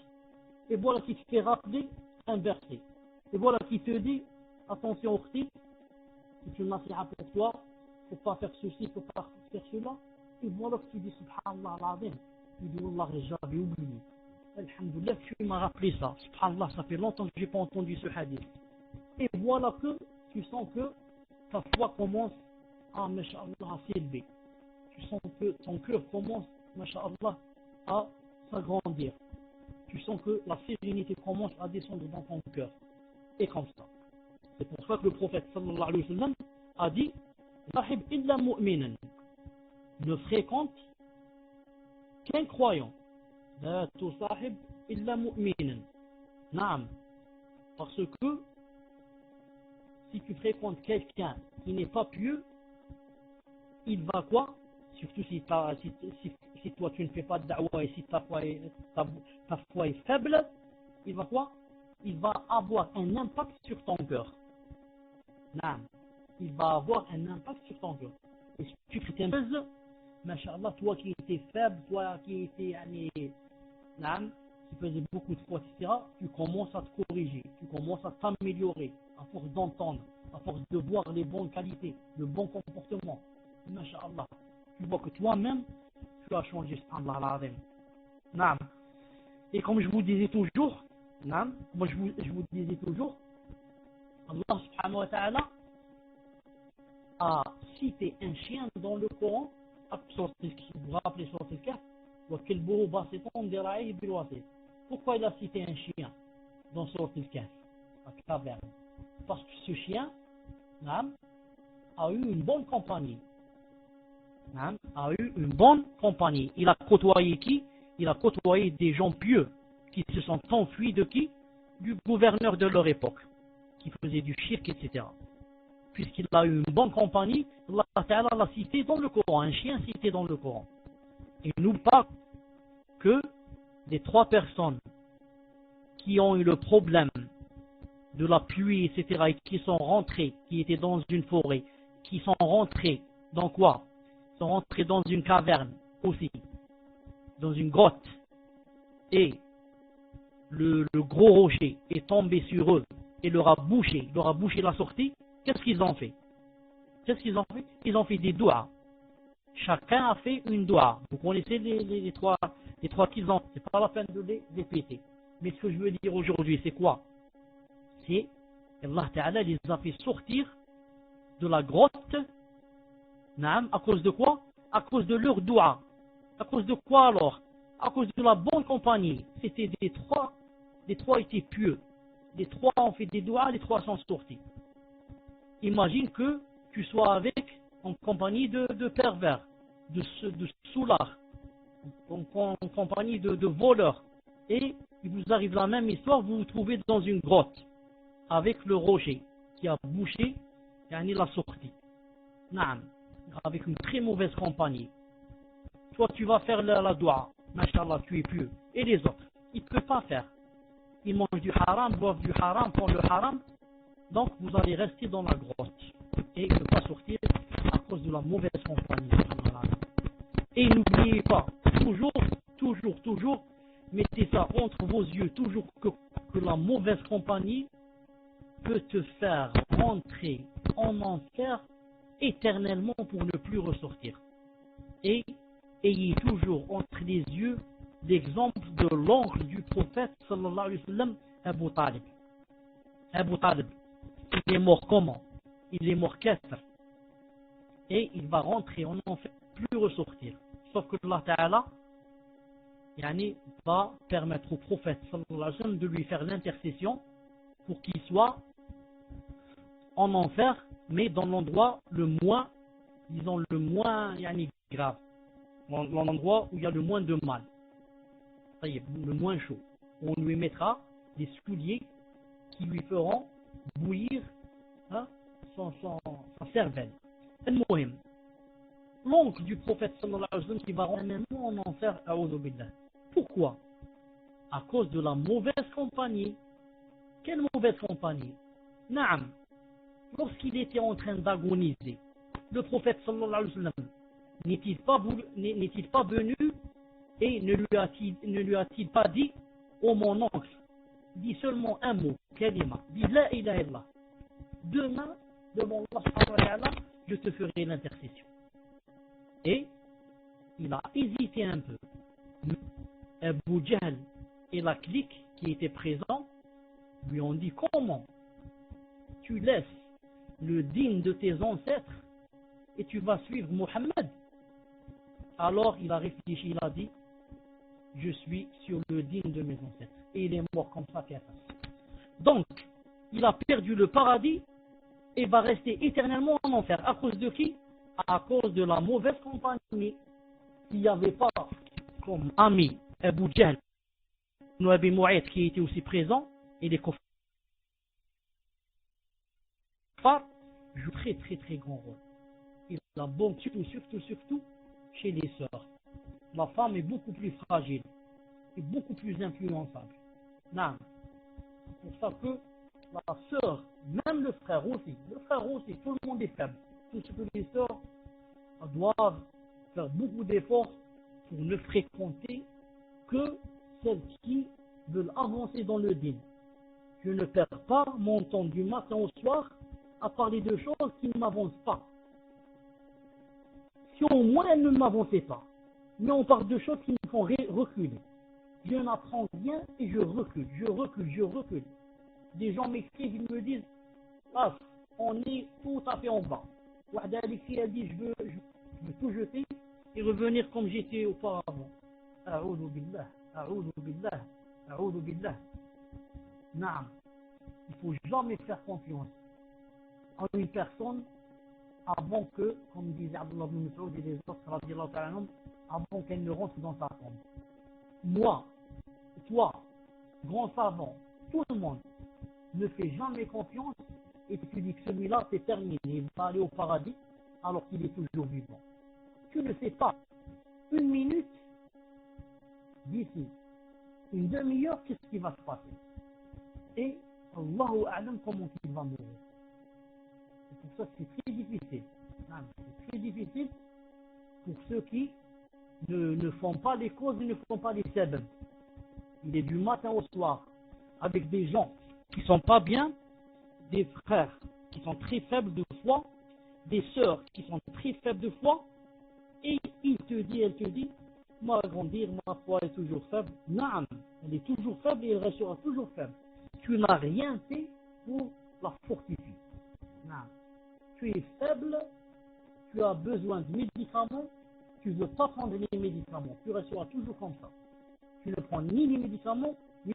Et voilà qui te fait rappeler un verset. Et voilà qui te dit, attention au khti, c'est une nasiha pour toi, il ne faut pas faire ceci, il ne faut pas faire cela. Et voilà que tu dis subhanallah al-azim. Tu dis wallah, j'avais oublié. Alhamdoulilah, tu m'as rappelé ça. Subhanallah, ça fait longtemps que je n'ai pas entendu ce hadith. Et voilà que tu sens que ta foi commence à, masha'Allah, à s'élever. Tu sens que ton cœur commence, masha'Allah, à s'agrandir. Tu sens que la sérénité commence à descendre dans ton cœur. Et comme ça. C'est pour ça que le prophète sallallahu alayhi wa sallam a dit: Sahib illa mu'minan, ne fréquente qu'un croyant. La tusahib illa mu'minan. Naam. Parce que si tu fréquentes quelqu'un qui n'est pas pieux, il va quoi? Surtout si toi tu ne fais pas de da'wah et si ta foi est faible, il va quoi? Il va avoir un impact sur ton cœur. Non. Il va avoir un impact sur ton cœur. Et si tu fais un buzz, masha'Allah, toi qui étais faible, toi qui étais, si tu faisais beaucoup de fautes, etc., tu commences à te corriger, tu commences à t'améliorer, à force d'entendre, à force de voir les bonnes qualités, le bon comportement. Masha'Allah. Tu vois que toi-même, tu as changé, subhanallah al-azim. Naam. Et comme je vous disais toujours, naam, moi je vous disais toujours, Allah subhanahu wa ta'ala a cité un chien dans le Coran, vous vous rappelez sur ce cas, pourquoi il a cité un chien dans Sourate Al-Kahf, la caverne? Parce que ce chien a eu une bonne compagnie. A eu une bonne compagnie. Il a côtoyé qui? Il a côtoyé des gens pieux qui se sont enfuis de qui? Du gouverneur de leur époque, qui faisait du shirk, etc. Puisqu'il a eu une bonne compagnie, Allah Ta'ala l'a cité dans le Coran, un chien cité dans le Coran. Et n'oublie pas que les 3 personnes qui ont eu le problème de la pluie, etc., et qui sont rentrées, qui étaient dans une forêt, qui sont rentrées dans quoi? Ils sont rentrés dans une caverne aussi, dans une grotte, et le gros rocher est tombé sur eux et leur a bouché la sortie. Qu'est-ce qu'ils ont fait? Ils ont fait des doigts. Chacun a fait une doigt. Vous connaissez les trois qu'ils ont. C'est pas la peine de les répéter. Mais ce que je veux dire aujourd'hui, c'est quoi? C'est Allah Ta'ala les a fait sortir de la grotte. À cause de quoi? À cause de leur doigt. À cause de quoi alors? À cause de la bonne compagnie. C'était des trois étaient pieux. Les 3 ont fait des doigts, les 3 sont sortis. Imagine que tu sois en compagnie de pervers, de soulards, en compagnie de voleurs. Et il vous arrive la même histoire, vous vous trouvez dans une grotte avec le rocher qui a bouché la sortie. Naam, avec une très mauvaise compagnie. Toi tu vas faire la doua, Masha'Allah, tu es pieux. Et les autres, ils ne peuvent pas faire. Ils mangent du haram, boivent du haram, font le haram. Donc vous allez rester dans la grotte et ne pas sortir à cause de la mauvaise compagnie. Et n'oubliez pas, toujours, mettez ça entre vos yeux, toujours que la mauvaise compagnie peut te faire rentrer en enfer éternellement pour ne plus ressortir. Et ayez toujours entre les yeux l'exemple de l'oncle du prophète sallallahu alayhi wa sallam, Abu Talib. Abu Talib, il est mort comment? Il est mort kafir. Et il va rentrer en enfer, plus ressortir. Sauf que Allah Ta'ala va permettre au prophète sallallahu alayhi wa sallam de lui faire l'intercession pour qu'il soit en enfer, mais dans l'endroit le moins, disons le moins grave, l'endroit où il y a le moins de mal, le moins chaud. On lui mettra des souliers qui lui feront bouillir sa cervelle. L'oncle du prophète sallallahu alayhi wa sallam qui va rentrer en enfer, a'udhu billah. Pourquoi? À cause de la mauvaise compagnie. Quelle mauvaise compagnie? Naam. Lorsqu'il était en train d'agoniser, le prophète sallallahu alayhi wa sallam n'est-il pas venu et ne lui a-t-il pas dit: oh mon oncle, dis seulement un mot, kalima, dis la ilaha illallah. Demain, devant Allah subhanahu wa ta'ala, je te ferai l'intercession. Et il a hésité un peu. Abu Jahl et la clique qui était présent lui ont dit: comment tu laisses le digne de tes ancêtres et tu vas suivre Mohammed? Alors il a réfléchi, il a dit: je suis sur le digne de mes ancêtres. Et il est mort comme ça, donc il a perdu le paradis et va rester éternellement en enfer. À cause de qui? À cause de la mauvaise compagnie. S'il n'y avait pas comme ami Abu Jahl, Abi Mu'ayt qui était aussi présent, et les kuffars jouent très grand rôle. Et la bonne, surtout chez les sœurs. La femme est beaucoup plus fragile et beaucoup plus influençable. Non. C'est pour ça que la sœur, même le frère aussi, tout le monde est faible. Tout ce que les sœurs doivent faire beaucoup d'efforts pour ne fréquenter que celles qui veulent avancer dans le dîn. Je ne perds pas mon temps du matin au soir à parler de choses qui ne m'avancent pas. Si au moins elles ne m'avançaient pas. Mais on parle de choses qui me font reculer. Je n'apprends rien et je recule, je recule, je recule. Des gens m'écrivent, ils me disent, ah, on est tout à fait en bas. Wahda Alexis a dit, je veux tout jeter et revenir comme j'étais auparavant. A'oudou billah, a'oudou billah, a'oudou billah. Naam. Il ne faut jamais faire confiance à une personne avant que, comme disait Abdullah ibn Mas'oud et les autres, avant qu'elle ne rentre dans sa tombe. Moi, toi, grand savant, tout le monde ne fait jamais confiance et tu dis que celui-là c'est terminé, il va aller au paradis alors qu'il est toujours vivant. Tu ne sais pas. Une minute d'ici, une demi-heure, qu'est-ce qui va se passer? Et Allahu A'lam comment il va mourir. C'est pour ça que c'est très difficile. C'est très difficile pour ceux qui ne font pas les causes et ne font pas les sabab. Il est du matin au soir avec des gens qui sont pas bien, des frères qui sont très faibles de foi, des sœurs qui sont très faibles de foi, et il te dit, elle te dit, moi grandir, ma foi est toujours faible. Naam, elle est toujours faible et elle restera toujours faible. Tu n'as rien fait pour la fortifier. Naam. Tu es faible, tu as besoin de médicaments, tu ne veux pas prendre les médicaments, tu resteras toujours comme ça. Tu ne prends ni les médicaments, ni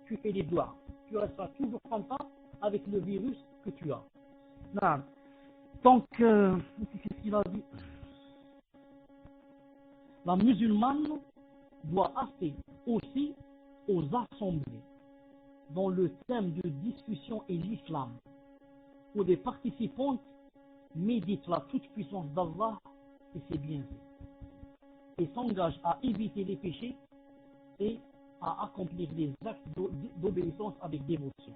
tu fais les doigts. Tu resteras toujours comme ça avec le virus que tu as. Non. Donc, qu'est-ce qu'il a dit? La musulmane doit assister aussi aux assemblées dont le thème de discussion est l'islam, où les participantes méditent la toute-puissance d'Allah et ses bienfaits, et s'engagent à éviter les péchés et à accomplir des actes d'obéissance avec dévotion.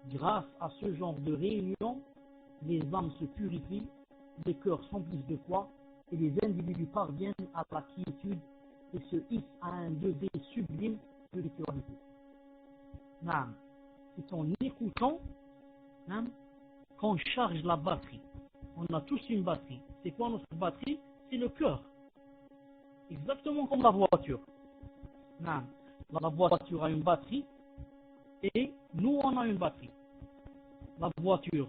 Grâce à ce genre de réunion, les âmes se purifient, les cœurs s'emplissent de foi et les individus parviennent à la quiétude et se hissent à un degré sublime de spiritualité. C'est en écoutant qu'on charge la batterie. On a tous une batterie. C'est quoi notre batterie? C'est le cœur. Exactement comme la voiture. La voiture a une batterie et nous on a une batterie. La voiture,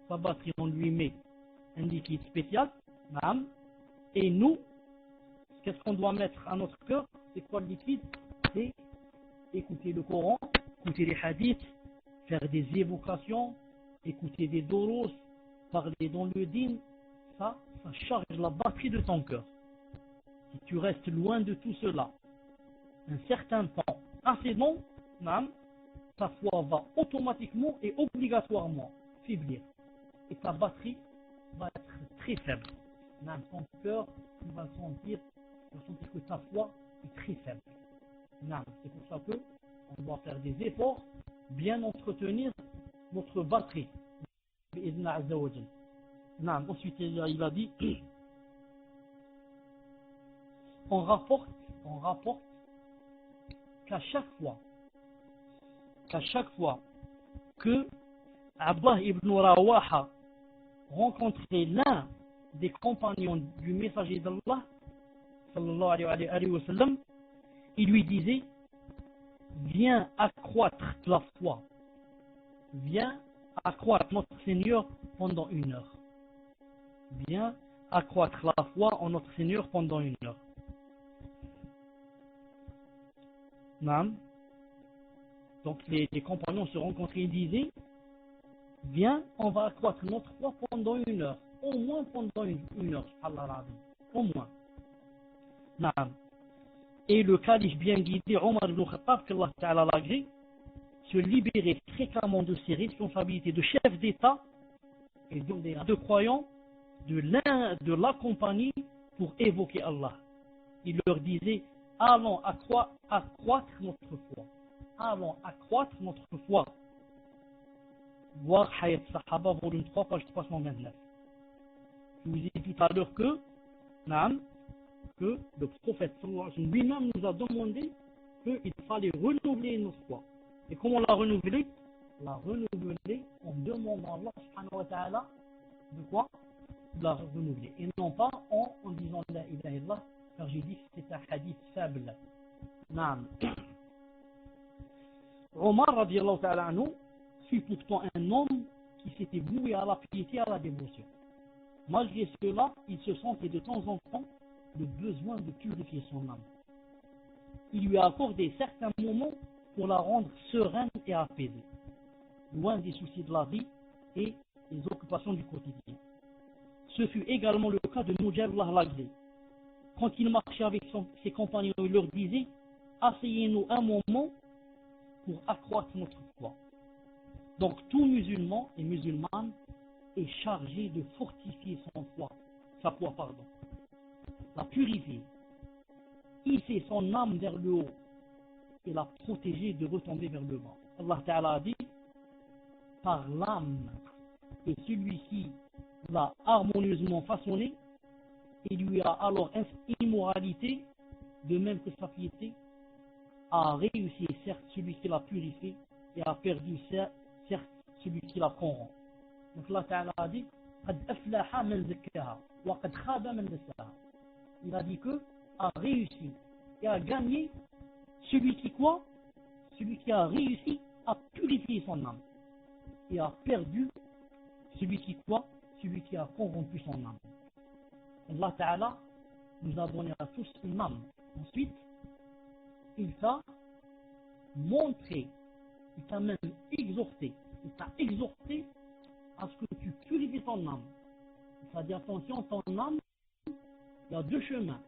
sa batterie, on lui met un liquide spécial. Et nous, qu'est-ce qu'on doit mettre à notre cœur? C'est quoi le liquide? C'est écouter le Coran, écouter les hadiths, faire des évocations, écouter des doros, parler dans le dîn. Ça charge la batterie de ton cœur. Si tu restes loin de tout cela, un certain temps assez long, ta foi va automatiquement et obligatoirement faiblir. Et ta batterie va être très faible. Ton cœur va sentir que ta foi est très faible. C'est pour ça qu'on doit faire des efforts, bien entretenir notre batterie. Ensuite, il a dit on rapporte qu'à chaque fois que Abdullah ibn Rawaha rencontrait l'un des compagnons du messager d'Allah, sallallahu alayhi wa sallam, il lui disait: viens accroître la foi, viens accroître notre Seigneur pendant une heure. Viens accroître la foi en notre Seigneur pendant une heure. Donc les compagnons se rencontraient et disaient: viens, on va accroître notre foi pendant une heure, au moins pendant une heure, au moins. Et le calife bien guidé, Omar ibn Khattab, qu'Allah Ta'ala l'agrée, se libérait fréquemment de ses responsabilités de chef d'État et de croyants de la compagnie pour évoquer Allah. Il leur disait: allons accroître notre foi. Allons accroître notre foi. Voir Hayat Sahaba, volume 3, page 329. Je vous ai dit tout à l'heure que le prophète lui-même nous a demandé qu'il fallait renouveler notre foi. Et comment la renouveler? La renouveler en demandant à Allah subhanahu wa ta'ala de quoi? De la renouveler. Et non pas en disant la ilaha illallah, car j'ai dit que c'est un hadith faible. Naam. Omar radiallahu ta'ala anhu fut pourtant un homme qui s'était voué à la piété et à la dévotion. Malgré cela, il se sentait de temps en temps le besoin de purifier son âme. Il lui a accordé certains moments pour la rendre sereine et apaisée, loin des soucis de la vie et des occupations du quotidien. Ce fut également le cas de Mujahid al-Lagli. Quand il marchait avec ses compagnons, il leur disait « Asseyez-nous un moment pour accroître notre foi ». Donc tout musulman et musulmane est chargé de fortifier sa foi, la purifier, hisser son âme vers le haut et la protéger de retomber vers le bas. Allah Ta'ala a dit par l'âme et celui qui l'a harmonieusement façonné, il lui a alors immoralité, de même que sa piété, a réussi certes celui qui l'a purifié et a perdu certes celui qui l'a corrompu. Donc Allah Ta'ala a dit قد أفلح من زكاها وقد خاب من دساها. Il a dit que a réussi et a gagné celui qui quoi? Celui qui a réussi à purifier son âme, et a perdu celui qui quoi? Celui qui a corrompu son âme. Allah Ta'ala nous a donné à tous une âme. Ensuite, il t'a montré, il t'a même exhorté, à ce que tu purifies ton âme. Il t'a dit attention, ton âme, il y a deux chemins.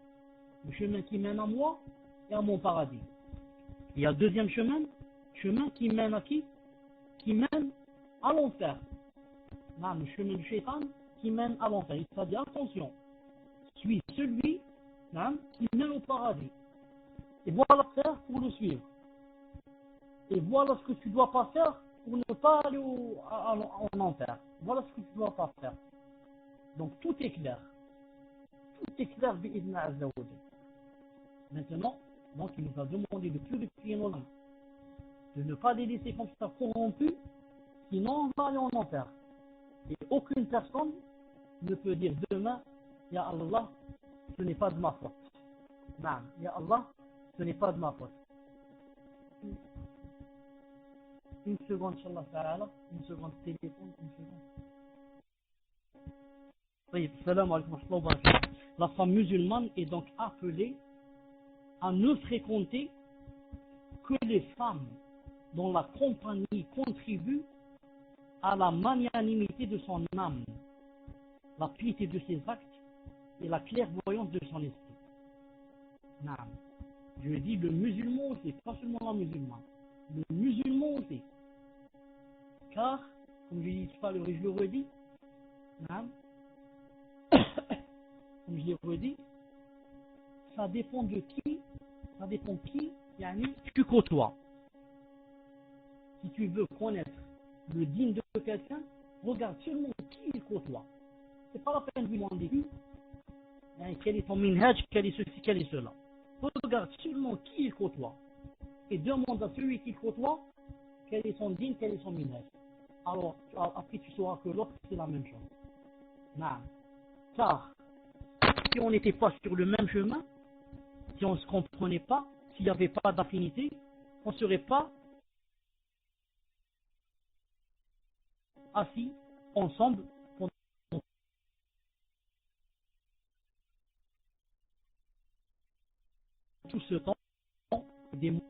Le chemin qui mène à moi et à mon paradis. Il y a le deuxième chemin qui mène à qui? Qui mène à l'enfer. Là, le chemin du shaitan qui mène à l'enfer. Il t'a dit attention, suis celui qui mène au paradis. Et voilà faire pour le suivre. Et voilà ce que tu ne dois pas faire pour ne pas aller en enfer. Voilà ce que tu ne dois pas faire. Donc tout est clair. Tout est clair, bi'idna azza wa jalla. Maintenant, donc il nous a demandé de purifier nos âmes, de ne pas les laisser comme ça corrompus, sinon on va aller en enfer. Et aucune personne ne peut dire demain, Ya Allah, ce n'est pas de ma faute. Non, Ya Allah, ce n'est pas de ma faute. Une seconde, Inch'Allah ta'ala, une seconde téléphone, une seconde. Oui, salam alaykum wa rahmatullahi wa barakatuh. La femme musulmane est donc appelée à ne fréquenter que les femmes dont la compagnie contribue à la magnanimité de son âme, la piété de ses actes et la clairvoyance de son esprit. Non. Je dis le musulman aussi, pas seulement la musulmane. Le musulman aussi. Car, comme je l'ai dit tout à l'heure et je le redis, non, comme je l'ai redit, ça dépend de qui, ça dépend qui, yani, tu côtoies. Si tu veux connaître le digne de quelqu'un, regarde seulement qui il côtoie. C'est pas la peine de lui demander quel est ton minhaj, quel est ceci, quel est cela. Regarde seulement qui il côtoie. Et demande à celui qui côtoie quel est son digne, quel est son minhaj. Alors, après tu sauras que l'autre c'est la même chose. Non. Car, si on n'était pas sur le même chemin, si on ne se comprenait pas, s'il n'y avait pas d'affinité, on ne serait pas assis ensemble pendant tout ce temps des mots.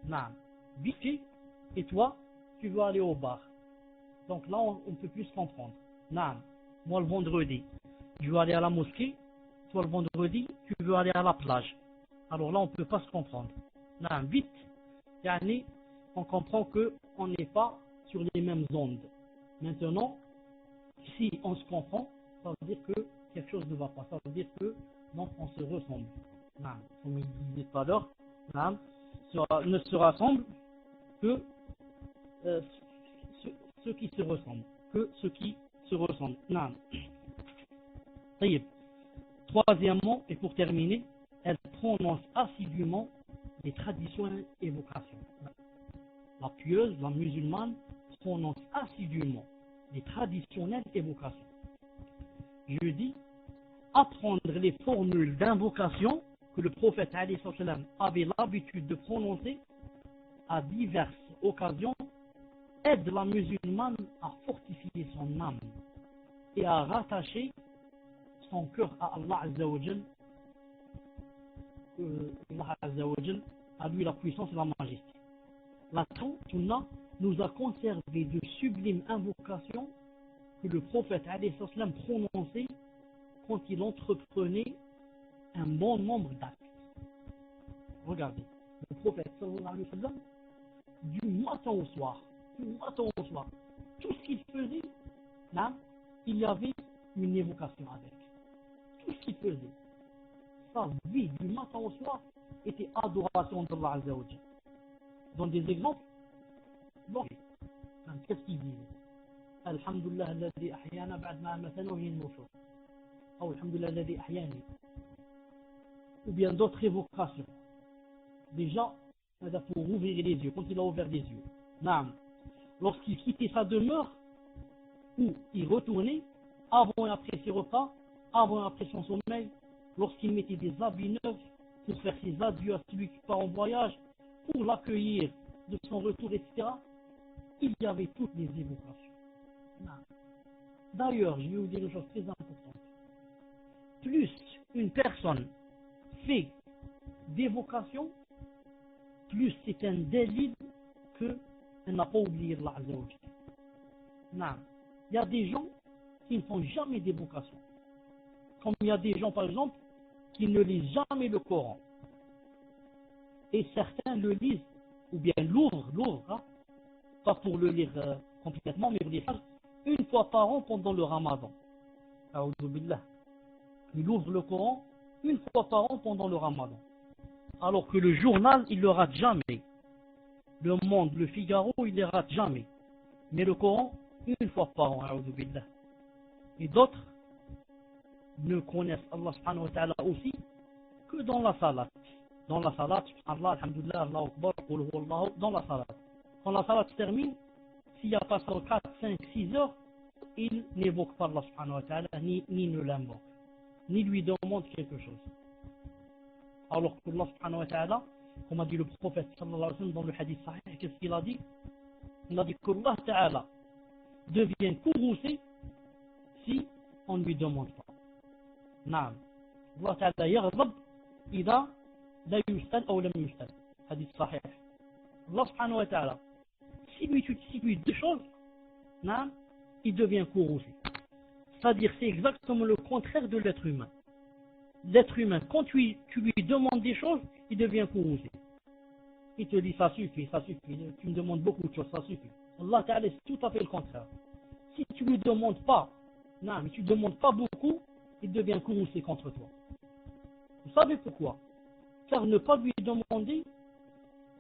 Vite fait, et toi, tu veux aller au bar. Donc là, on ne peut plus se comprendre. Naam. Moi, le vendredi, je veux aller à la mosquée. Toi, le vendredi, tu veux aller à la plage. Alors là, on ne peut pas se comprendre. Naam. Vite, yani, on comprend qu'on n'est pas sur les mêmes ondes. Maintenant, si on se comprend, ça veut dire que quelque chose ne va pas. Ça veut dire que donc on se ressemble. Naam. Comme je disais tout à l'heure, naam, ne se rassemblent que ceux qui se ressemblent. Que ceux qui se ressemblent. Naam. Troisièmement, et pour terminer, elle prononce assidûment des traditions et évocations. La pieuse, la musulmane, prononce assidûment les traditionnelles évocations. Je dis, apprendre les formules d'invocation que le prophète alayhi salam avait l'habitude de prononcer à diverses occasions aide la musulmane à fortifier son âme et à rattacher son cœur à Allah Azza wa Jal, à lui la puissance et la majesté. La Sunna nous a conservé de sublimes invocations que le prophète alayhi salam prononçait quand il entreprenait un bon nombre d'actes. Regardez, le prophète sallallahu alayhi wa sallam, du matin au soir, tout ce qu'il faisait, là, il y avait une évocation avec. Tout ce qu'il faisait, sa vie du matin au soir était adoration d'Allah Azza wa Jal. Dans des exemples, bon, qu'est-ce qu'il disait? Alhamdulillah alladhi ahyana ba'd ma amatana wa hiya al-nushur. Ou alhamdulillah alladhi ahyani. Ou bien d'autres évocations. Déjà, pour ouvrir les yeux, quand il a ouvert les yeux. Naam. Lorsqu'il quittait sa demeure, ou il retournait, avant et après ses repas, avant et après son sommeil, lorsqu'il mettait des habits neufs pour faire ses adieux à celui qui part en voyage, pour l'accueillir de son retour, etc., il y avait toutes les évocations. D'ailleurs, je vais vous dire une chose très importante. Plus une personne fait d'évocations, plus c'est un délit qu'elle n'a pas oublié Allah Azza wa Jalla. Il y a des gens qui ne font jamais d'évocations. Comme il y a des gens, par exemple, qui ne lisent jamais le Coran. Et certains le lisent, ou bien l'ouvrent, hein, pas pour le lire complètement, mais pour les faire une fois par an pendant le Ramadan. Il ouvre le Coran une fois par an pendant le Ramadan. Alors que le journal, il ne le rate jamais. Le Monde, le Figaro, il ne le rate jamais. Mais le Coran, une fois par an. Et d'autres ne connaissent Allah subhanahu wa ta'ala aussi que dans la salat. Dans la salat, subhanallah, alhamdulillah, Allahu akbar, qul huwallahu, dans la salat. Quand la salat se termine, s'il n'y a pas 4, 5, 6 heures, il n'évoque pas Allah subhanahu wa ta'ala, ni ne l'invoque, ni lui demande quelque chose. Alors que Allah subhanahu wa ta'ala, comme a dit le prophète sallallahu alayhi wa sallam dans le hadith sahih, qu'est-ce qu'il a dit? Il a dit que Allah ta'ala devient courroucé si on ne lui demande pas. Naam. Allah ta'ala yaghdab idha la yustal ou lam yustal. Hadith sahih. Allah subhanahu wa ta'ala, si lui deux choses, naam, il devient courroucé. C'est-à-dire, c'est exactement le contraire de l'être humain. L'être humain, quand tu lui demandes des choses, il devient courroucé. Il te dit ça suffit, tu me demandes beaucoup de choses, ça suffit. Allah Ta'ala, c'est tout à fait le contraire. Si tu lui demandes pas, non, mais tu ne demandes pas beaucoup, il devient courroucé contre toi. Vous savez pourquoi? Car ne pas lui demander,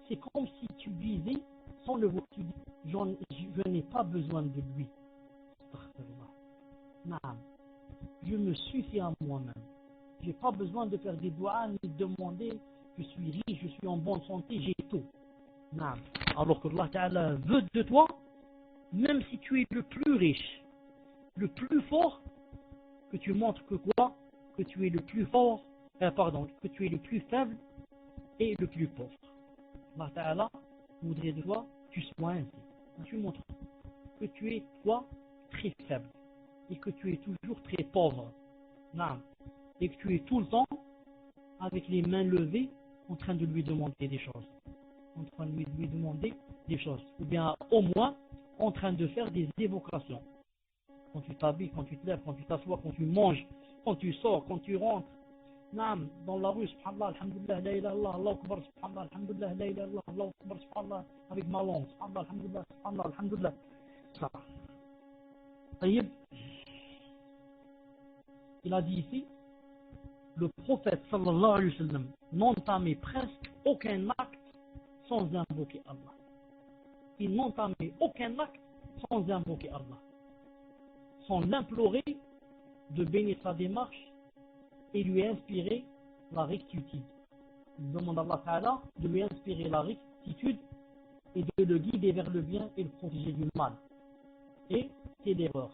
c'est comme si tu disais, sans le voir, tu dis, je n'ai pas besoin de lui. Non, je me suffis à moi-même. Je n'ai pas besoin de faire des doigts ni de demander, je suis riche, je suis en bonne santé, j'ai tout. Non. Alors que Allah Ta'ala veut de toi, même si tu es le plus riche, le plus fort, que tu montres que quoi? Que tu es le plus fort, que tu es le plus faible et le plus pauvre. Allah Ta'ala voudrait de toi que tu sois ainsi. Tu montres que tu es toi très faible et que tu es toujours très pauvre. Non. Et que tu es tout le temps avec les mains levées en train de lui demander des choses. En train de lui demander des choses. Ou bien au moins en train de faire des évocations. Quand tu t'habilles, quand tu te lèves, quand tu t'assois, quand tu manges, quand tu sors, quand tu rentres. Naam, dans la rue, subhanallah, alhamdulillah, la ilaha illallah, Allahu akbar, subhanallah, alhamdulillah, la ilaha illallah, Allahu akbar, subhanallah, avec ma langue, subhanallah, alhamdulillah, subhanallah, alhamdulillah. Ça. Taïb. Il a dit ici, le prophète sallallahu alayhi wa sallam n'entamait presque aucun acte sans invoquer Allah. Il n'entamait aucun acte sans invoquer Allah. Sans l'implorer de bénir sa démarche et lui inspirer la rectitude. Il demande à Allah Ta'ala de lui inspirer la rectitude et de le guider vers le bien et le protéger du mal et c'est l'erreur.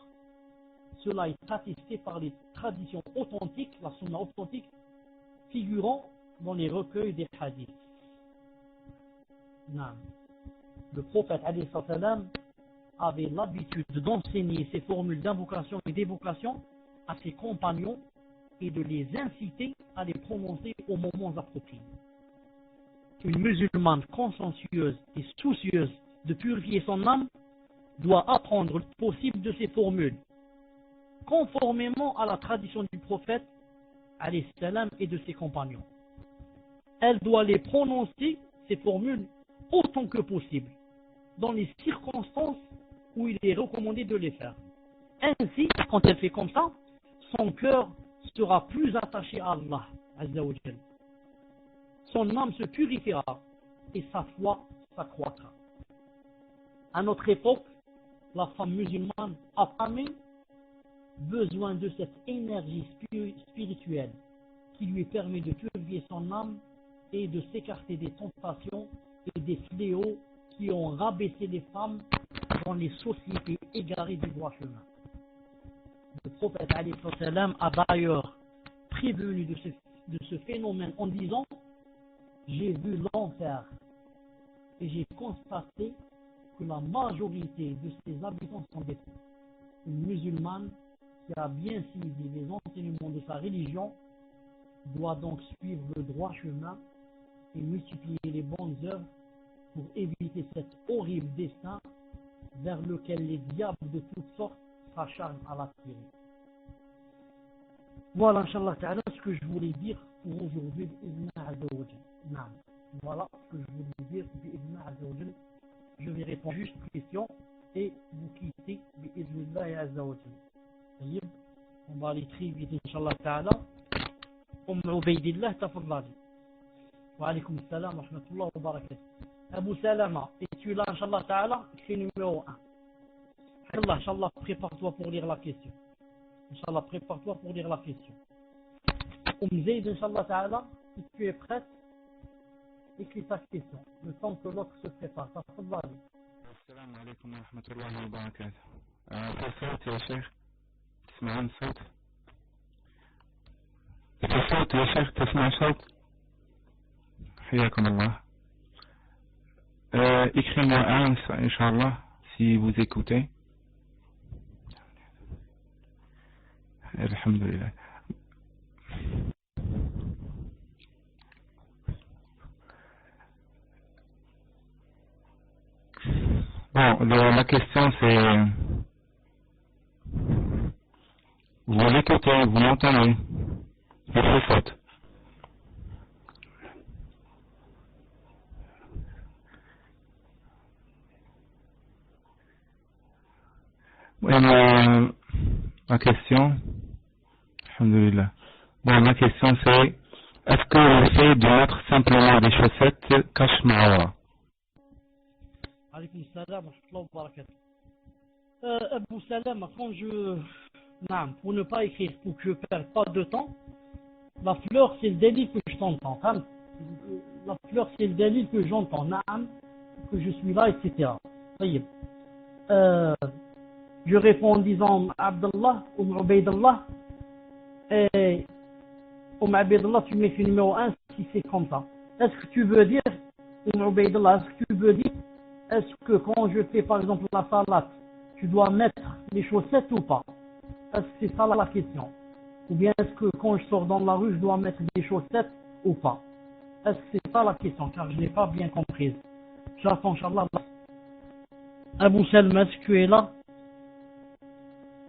Cela est satisfait par les traditions authentiques, la sunna authentique, figurant dans les recueils des hadiths. Le prophète alayhi salam avait l'habitude d'enseigner ces formules d'invocation et d'évocation à ses compagnons et de les inciter à les prononcer aux moments appropriés. Une musulmane consciencieuse et soucieuse de purifier son âme doit apprendre le possible de ces formules, conformément à la tradition du prophète alayhi salam et de ses compagnons. Elle doit les prononcer, ces formules, autant que possible, dans les circonstances où il est recommandé de les faire. Ainsi, quand elle fait comme ça, son cœur sera plus attaché à Allah Azza wa Jal. Son âme se purifiera et sa foi s'accroîtra. À notre époque, la femme musulmane affamée besoin de cette énergie spirituelle qui lui permet de purifier son âme et de s'écarter des tentations et des fléaux qui ont rabaissé les femmes dans les sociétés égarées du droit chemin. Le prophète alayhi salam a d'ailleurs prévenu de ce phénomène en disant: j'ai vu l'enfer et j'ai constaté que la majorité de ses habitants sont des femmes. Une musulmane qui a bien suivi les enseignements de sa religion doit donc suivre le droit chemin et multiplier les bonnes œuvres pour éviter cet horrible destin vers lequel les diables de toutes sortes s'acharnent à l'attirer. Voilà, Inch'Allah Ta'ala, ce que je voulais dire pour aujourd'hui. Voilà ce que je voulais dire. Je vais répondre juste aux questions et vous quitter. On va aller très vite, Inch'Allah Ta'ala. Ubaydillah, tafadhali. Wa alaykum salam wa rahmatullah wa barakatuh. Abu Salama, es-tu là, Inch'Allah Ta'ala? Écrit numéro 1. Inch'Allah, prépare-toi pour lire la question. Inch'Allah, prépare-toi pour lire la question. Zayd, Inch'Allah Ta'ala, si tu es prête, écris ta question. Le temps que l'autre se prépare. Tafadhali. Assalamu alaikum wa rahmatullahi wa barakatuh. في صوت يا شيخ؟ تسمعون صوت؟ في صوت يا شيخ؟ تسمع صوت؟ حياكم الله. Écris-moi un, Inch'Allah, si vous écoutez. Alhamdulillah. Bon, la question c'est... Vous l'écoutez, vous m'entendez? Votre faute. Oui, ma question... Alhamdulillah. Bon, ma question c'est... Est-ce que le fait de mettre simplement des chaussettes cache ma aura? Alaykoum salam wa rahmatullahi wa barakatuh. Abu Salam, quand pour ne pas écrire, pour que je ne perde pas de temps, la fleur c'est le délit que je t'entends. La fleur c'est le délit que j'entends. Que je suis là, etc. Je réponds en disant Abdallah ou Ubaydallah. Et Abdallah, tu m'écris numéro 1 si c'est comme ça. Est-ce que tu veux dire, Ubaydallah, est-ce que tu veux dire, est-ce que quand je fais par exemple la salade, tu dois mettre les chaussettes ou pas? Est-ce que c'est ça la question? Ou bien est-ce que quand je sors dans la rue, je dois mettre des chaussettes ou pas? Est-ce que c'est ça la question? Car je n'ai pas bien comprise. J'attends, Inch'Allah. Abu Salma, est-ce que tu es là?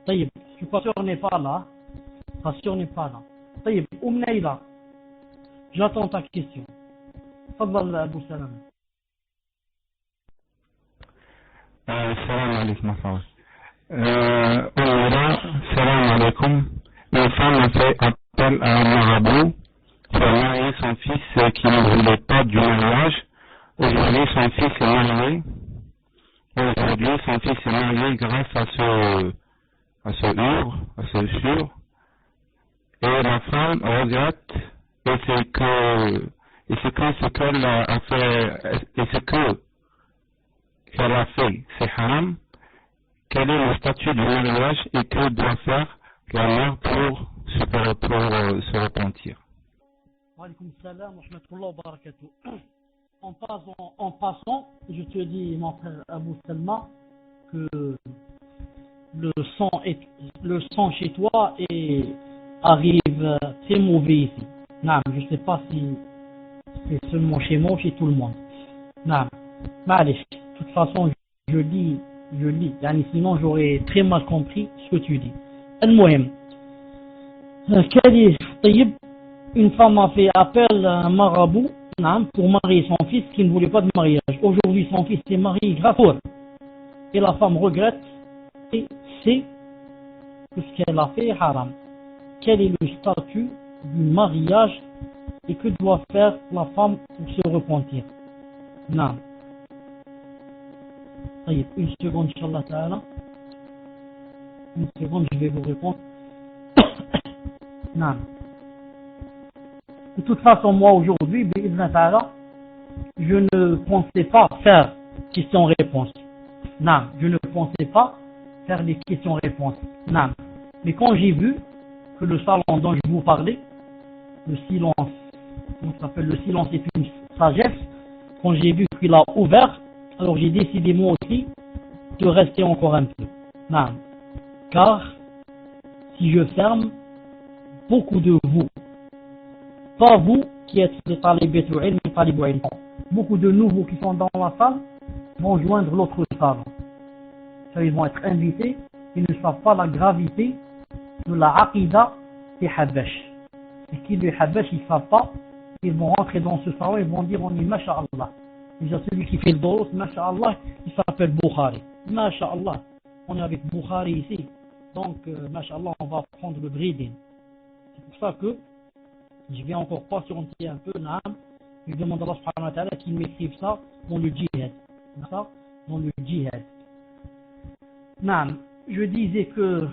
Taïb, tu pas sûr n'est pas là. Ta sœur n'est pas là. Taïb, Naïla, j'attends ta question. Fadal Abu Salam. Salam alaikum. Salam alaikum. Une femme a fait appel à un marabout pour marier son fils qui ne voulait pas du mariage. Aujourd'hui, son fils est marié. Aujourd'hui, son fils est marié grâce à ce sur. Et la femme regrette et c'est que Et c'est quand ce qu'elle a fait, et ce que qu'elle a fait, c'est haram, quel est le statut du mariage et que doit faire la mère pour se repentir. Wa alaykoum salam wa rahmatullahi wa barakatuh. En passant, je te dis, mon frère Abou Salma, que le sang chez toi arrive très mauvais ici. Non, je ne sais pas si c'est seulement chez moi ou chez tout le monde. Non, de toute façon, je lis, sinon j'aurais très mal compris ce que tu dis. المهم, une femme a fait appel à un marabout pour marier son fils qui ne voulait pas de mariage. Aujourd'hui, son fils est marié grâce à et la femme regrette et sait que ce qu'elle a fait est haram. Quel est le statut du mariage et que doit faire la femme pour se repentir? Non. Une seconde, Inch'Allah Ta'ala. Une seconde, je vais vous répondre. Non. De toute façon, moi aujourd'hui, je ne pensais pas faire questions-réponses. Non, je ne pensais pas faire des questions-réponses. Non. Mais quand j'ai vu que le salon dont je vous parlais, le silence, comment ça s'appelle, le silence est une sagesse, quand j'ai vu qu'il a ouvert, alors j'ai décidé moi aussi de rester encore un peu. Non. Car si je ferme, beaucoup de vous, pas vous qui êtes des talibés ou ilm, talibou ilm, beaucoup de nouveaux qui sont dans la salle vont joindre l'autre salon. Ils vont être invités, ils ne savent pas la gravité de la aqidah des Habash. Et qui les Habash, ils ne savent pas, ils vont rentrer dans ce salon, ils vont dire on est Masha'Allah. Déjà celui qui fait le doros, Masha'Allah, il s'appelle Bukhari. Masha'Allah, on est avec Bukhari ici. Donc, Masha'Allah, on va prendre le breeding. C'est pour ça que je vais encore patienter un peu, je demande à Allah subhanahu wa ta'ala qu'il m'écrive ça dans le djihad. D'accord? Dans le djihad. Je disais que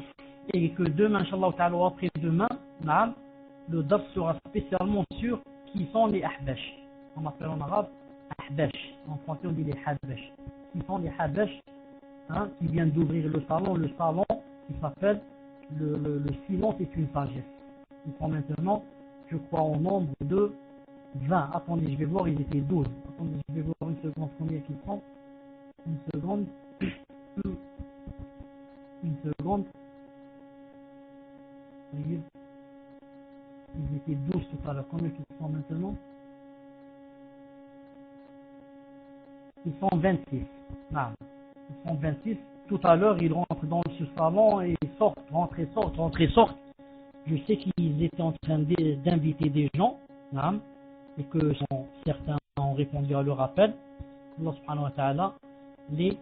demain, Inch'Allah ta'ala, ou après-demain, le dars sera spécialement sur qui sont les Ahbash. On appelle en arabe Ahbash. En français, on dit les Habash. Qui sont les Habash, qui viennent d'ouvrir le salon qui s'appelle le silence est une sagesse. Ils sont maintenant, je crois, au nombre de 20. Attendez, je vais voir, ils étaient 12. Attendez, je vais voir une seconde combien ils sont. Une seconde. Une seconde. Ils étaient 12 tout à l'heure. Combien ils sont maintenant? Ils sont 26. Non. Ils sont 26. Tout à l'heure, ils rentrent dans ce salon et sortent, rentrent et sortent. Je sais qu'ils étaient en train d'inviter des gens, et que certains ont répondu à leur appel. Allah subhanahu wa ta'ala les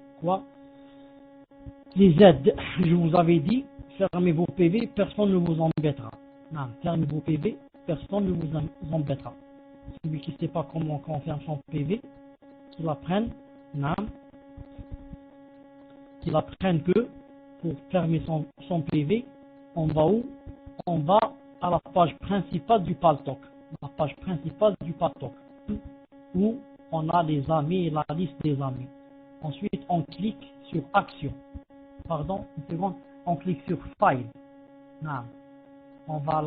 aide. Je vous avais dit, fermez vos PV, personne ne vous embêtera. Fermez vos PV, personne ne vous embêtera. Celui qui ne sait pas comment on ferme son PV, qu'il apprenne, qu'il apprenne que pour fermer son PV, on va où? On va à la page principale du Paltalk. La page principale du Paltalk, où on a les amis et la liste des amis. Ensuite, on clique sur Action. Pardon, une seconde. On clique sur File. On va à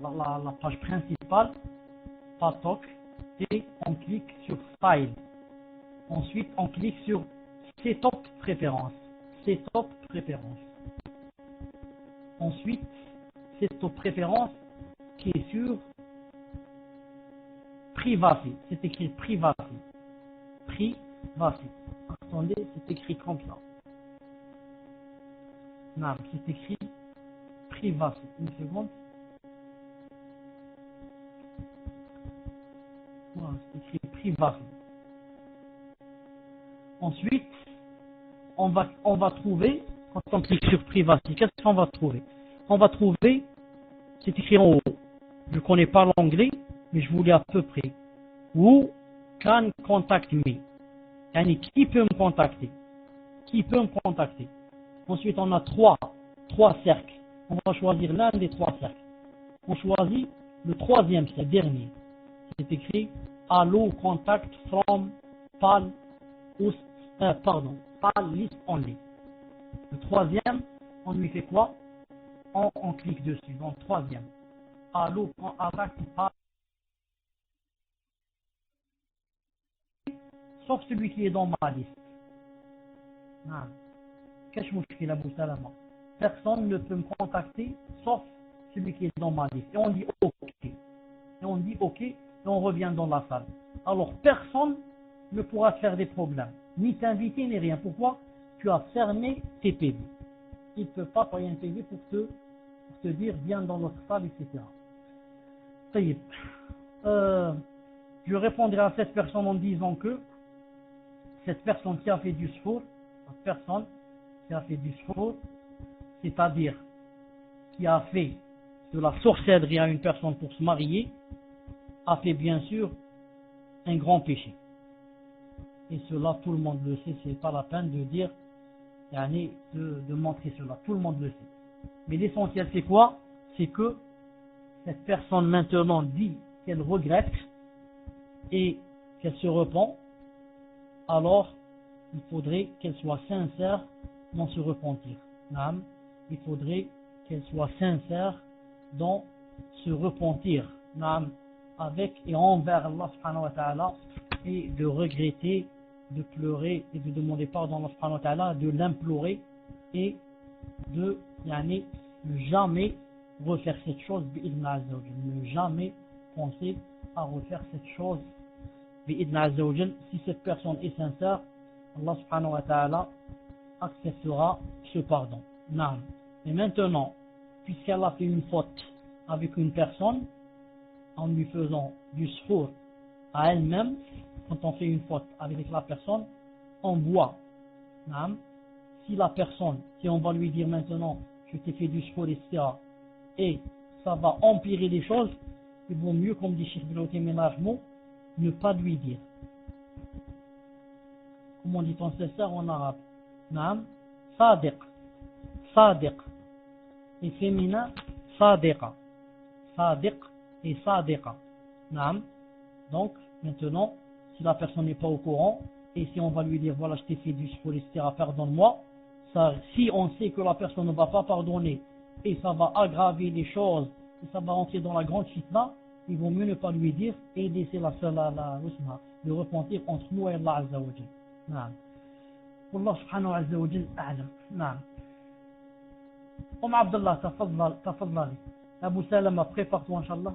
la page principale, Paltalk, et on clique sur File. Ensuite, on clique sur Setup Préférences. Setup Préférences. Ensuite, Setup Préférences qui est sur Privacy. C'est écrit Privacy. Privacy. Attendez, c'est écrit comme ça. C'est écrit Privacy. Une seconde. Voilà, c'est écrit Privacy. Ensuite, on va trouver, quand on clique sur Privacy, qu'est-ce qu'on va trouver? On va trouver, c'est écrit en haut. Je ne connais pas l'anglais, mais je vous lis à peu près. Who can contact me? Qui peut me contacter? Qui peut me contacter? Ensuite, on a trois cercles. On va choisir l'un des trois cercles. On choisit le troisième, c'est le dernier. C'est écrit a low contact from PAL list only. Le troisième, on lui fait quoi? On clique dessus. Donc troisième, a low contact PAL, sauf celui qui est dans ma liste. Qu'est-ce que Abu Salama? Personne ne peut me contacter sauf celui qui est dans ma liste. Et on dit OK. Et on revient dans la salle. Alors personne ne pourra te faire des problèmes, ni t'inviter, ni rien. Pourquoi? Tu as fermé tes PV. Il ne peut pas payer un PV pour te dire viens dans notre salle, etc. Je répondrai à cette personne en disant que cette personne qui a fait du sport, c'est-à-dire qui a fait de la sorcellerie à une personne pour se marier, a fait bien sûr un grand péché. Et cela, tout le monde le sait, c'est pas la peine de dire, de montrer cela, tout le monde le sait. Mais l'essentiel c'est quoi? C'est que cette personne maintenant dit qu'elle regrette et qu'elle se repent, alors il faudrait qu'elle soit sincère dans se repentir. Il faudrait qu'elle soit sincère dans se repentir, avec et envers Allah subhanahu wa ta'ala, et de regretter, de pleurer et de demander pardon à Allah subhanahu wa ta'ala, de l'implorer et de ne jamais refaire cette chose bi'idna azza wa jal, ne jamais penser à refaire cette chose bi'idna azza wa jal. Si cette personne est sincère, Allah subhanahu wa ta'ala acceptera ce pardon. Et maintenant, puisqu'elle a fait une faute avec une personne, en lui faisant du suhour à elle-même, quand on fait une faute avec la personne, on boit. Si la personne, si on va lui dire maintenant, je t'ai fait du suhour, etc., et ça va empirer les choses, il vaut mieux, comme dit Cheikh Ibn Uthaymin, ne pas lui dire. Comment dit-on sincère en arabe? Sadiq. Sadiq. Et féminin, sadiqa. Sadiq et sadiqa. Donc, maintenant, si la personne n'est pas au courant, et si on va lui dire, voilà, je t'ai fait du suhour, etc., pardonne-moi, si on sait que la personne ne va pas pardonner, et ça va aggraver les choses, et ça va entrer dans la grande fitna, il vaut mieux ne pas lui dire, et laisser le repentir entre nous et Allah Azza wa Jal. والله سبحانه عز وجل أعلم. عبد الله تفضلي. Abu Salama, prépare-toi, Inch'Allah.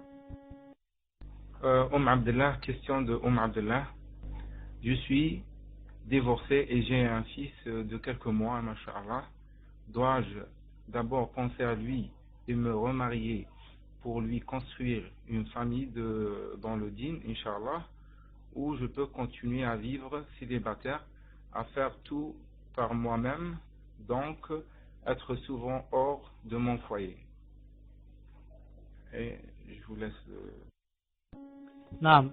Abdullah, question de Abdullah. Je suis divorcé et j'ai un fils de quelques mois, Masha'Allah. Dois-je d'abord penser à lui et me remarier pour lui construire une famille dans le dîn, Inch'Allah, ou je peux continuer à vivre célibataire, à faire tout par moi-même, donc être souvent hors de mon foyer? Et je vous laisse. Naam.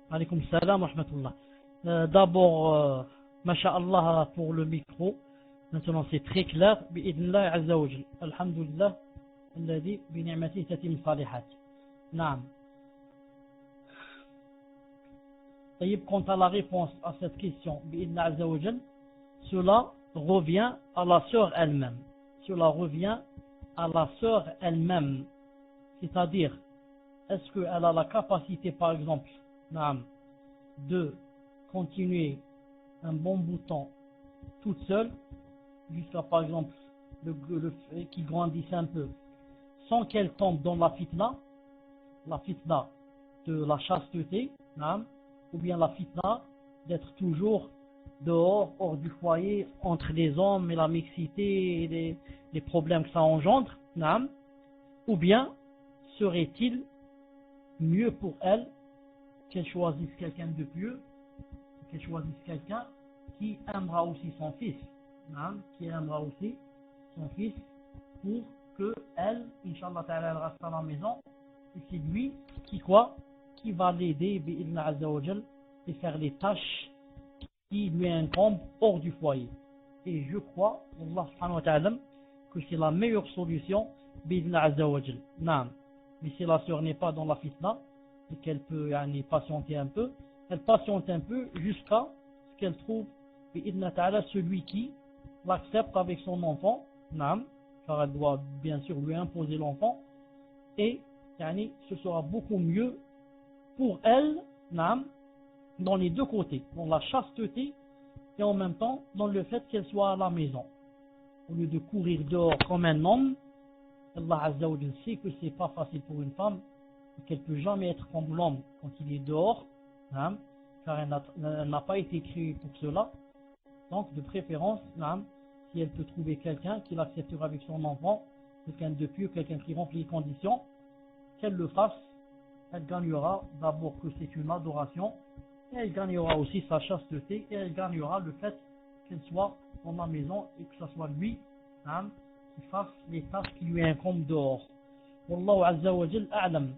Alaykoum salam wa rahmatullah. D'abord, masha'Allah pour le micro. Maintenant c'est très clair. Bi'idnillah azza wa jal. Alhamdulillah. Alladhi bi ni'matihi tatim salihat. Naam. Quant à la réponse à cette question, bi'idnillah azza wa jal, cela revient à la sœur elle-même. Cela revient à la sœur elle-même. C'est-à-dire, est-ce qu'elle a la capacité, par exemple, de continuer un bon bout de temps toute seule, jusqu'à, par exemple, qu'il grandisse un peu, sans qu'elle tombe dans la fitna de la chasteté, ou bien la fitna d'être toujours dehors, hors du foyer, entre les hommes et la mixité et les problèmes que ça engendre, ou bien serait-il mieux pour elle qu'elle choisisse quelqu'un de pieux, qu'elle choisisse quelqu'un qui aimera aussi son fils, pour que elle, Inch'Allah ta'ala, elle reste à la maison, et c'est lui qui va l'aider, bi'idna azza wa jal, et faire les tâches qui lui incombent hors du foyer. Et je crois, Allah subhanahu wa ta'ala, que c'est la meilleure solution, bi'idna azza wa jal. Mais si la sœur n'est pas dans la fitna, et qu'elle peut patienter un peu, elle patiente un peu jusqu'à ce qu'elle trouve celui qui l'accepte avec son enfant, car elle doit bien sûr lui imposer l'enfant, et ce sera beaucoup mieux pour elle, dans les deux côtés, dans la chasteté et en même temps dans le fait qu'elle soit à la maison. Au lieu de courir dehors comme un homme, Allah Azza wa Jalla sait que c'est pas facile pour une femme, et qu'elle peut jamais être comme l'homme quand il est dehors, car elle n'a pas été créée pour cela. Donc de préférence, si elle peut trouver quelqu'un qui l'acceptera avec son enfant, quelqu'un de pieux, quelqu'un qui remplit les conditions, qu'elle le fasse. Elle gagnera d'abord que c'est une adoration, et elle gagnera aussi sa chasteté, et elle gagnera le fait qu'elle soit dans la maison et que ce soit lui qui fasse les tâches qui lui incombent dehors. Wallahu Azza wa Jal a'lam.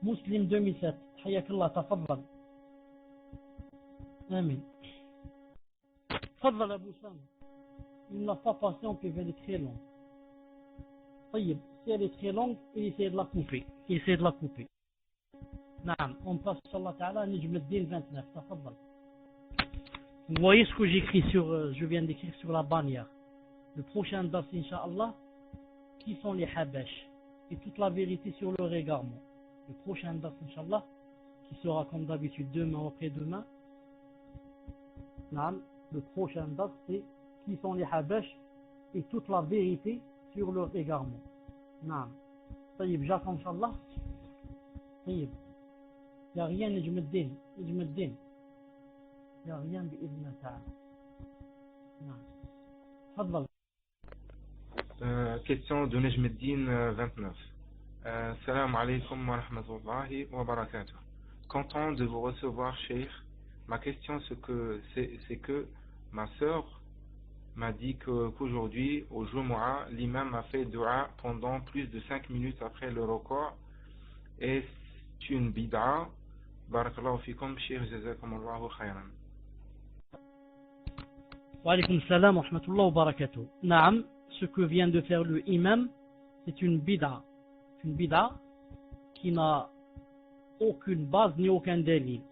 Muslim 2007. Hayakallah, tafaddal. Amin. Tafaddal Abu Sam. Il n'a pas patience que elle est très longue. Si elle est très longue, il essaie de la couper. On passe Inch'Allah Ta'ala Nijm al-Din 29. Tafaddal. Vous voyez ce que j'écris je viens d'écrire sur la bannière. Le prochain dars, Inch'Allah, qui sont les Habash, et toute la vérité sur leur égarement. Le prochain dars, Inch'Allah, qui sera comme d'habitude demain ou après-demain. Le prochain dars, c'est qui sont les Habash et toute la vérité sur leur égarement. Taïb, Jacques, Inch'Allah. Taïb. Il n'y a rien, Nijm al-Din. Il n'y a rien بإذن تعالى. تفضل. Question de Nejmeddin 29. Salam alaikum wa rahmatullahi wa barakatuh. Content de vous recevoir, Cheikh. Ma question c'est que ma sœur m'a dit qu'aujourd'hui, au Jumu'ah, l'imam a fait dua pendant plus de 5 minutes après le record. Et c'est une bid'a. Barakallahu fikum, Cheikh, jazakumullahu khayran. Wa alaykum salam wa rahmatullahi wa barakatuh. Naam, ce que vient de faire le imam, c'est une bid'a. Une bid'a qui n'a aucune base ni aucun délit,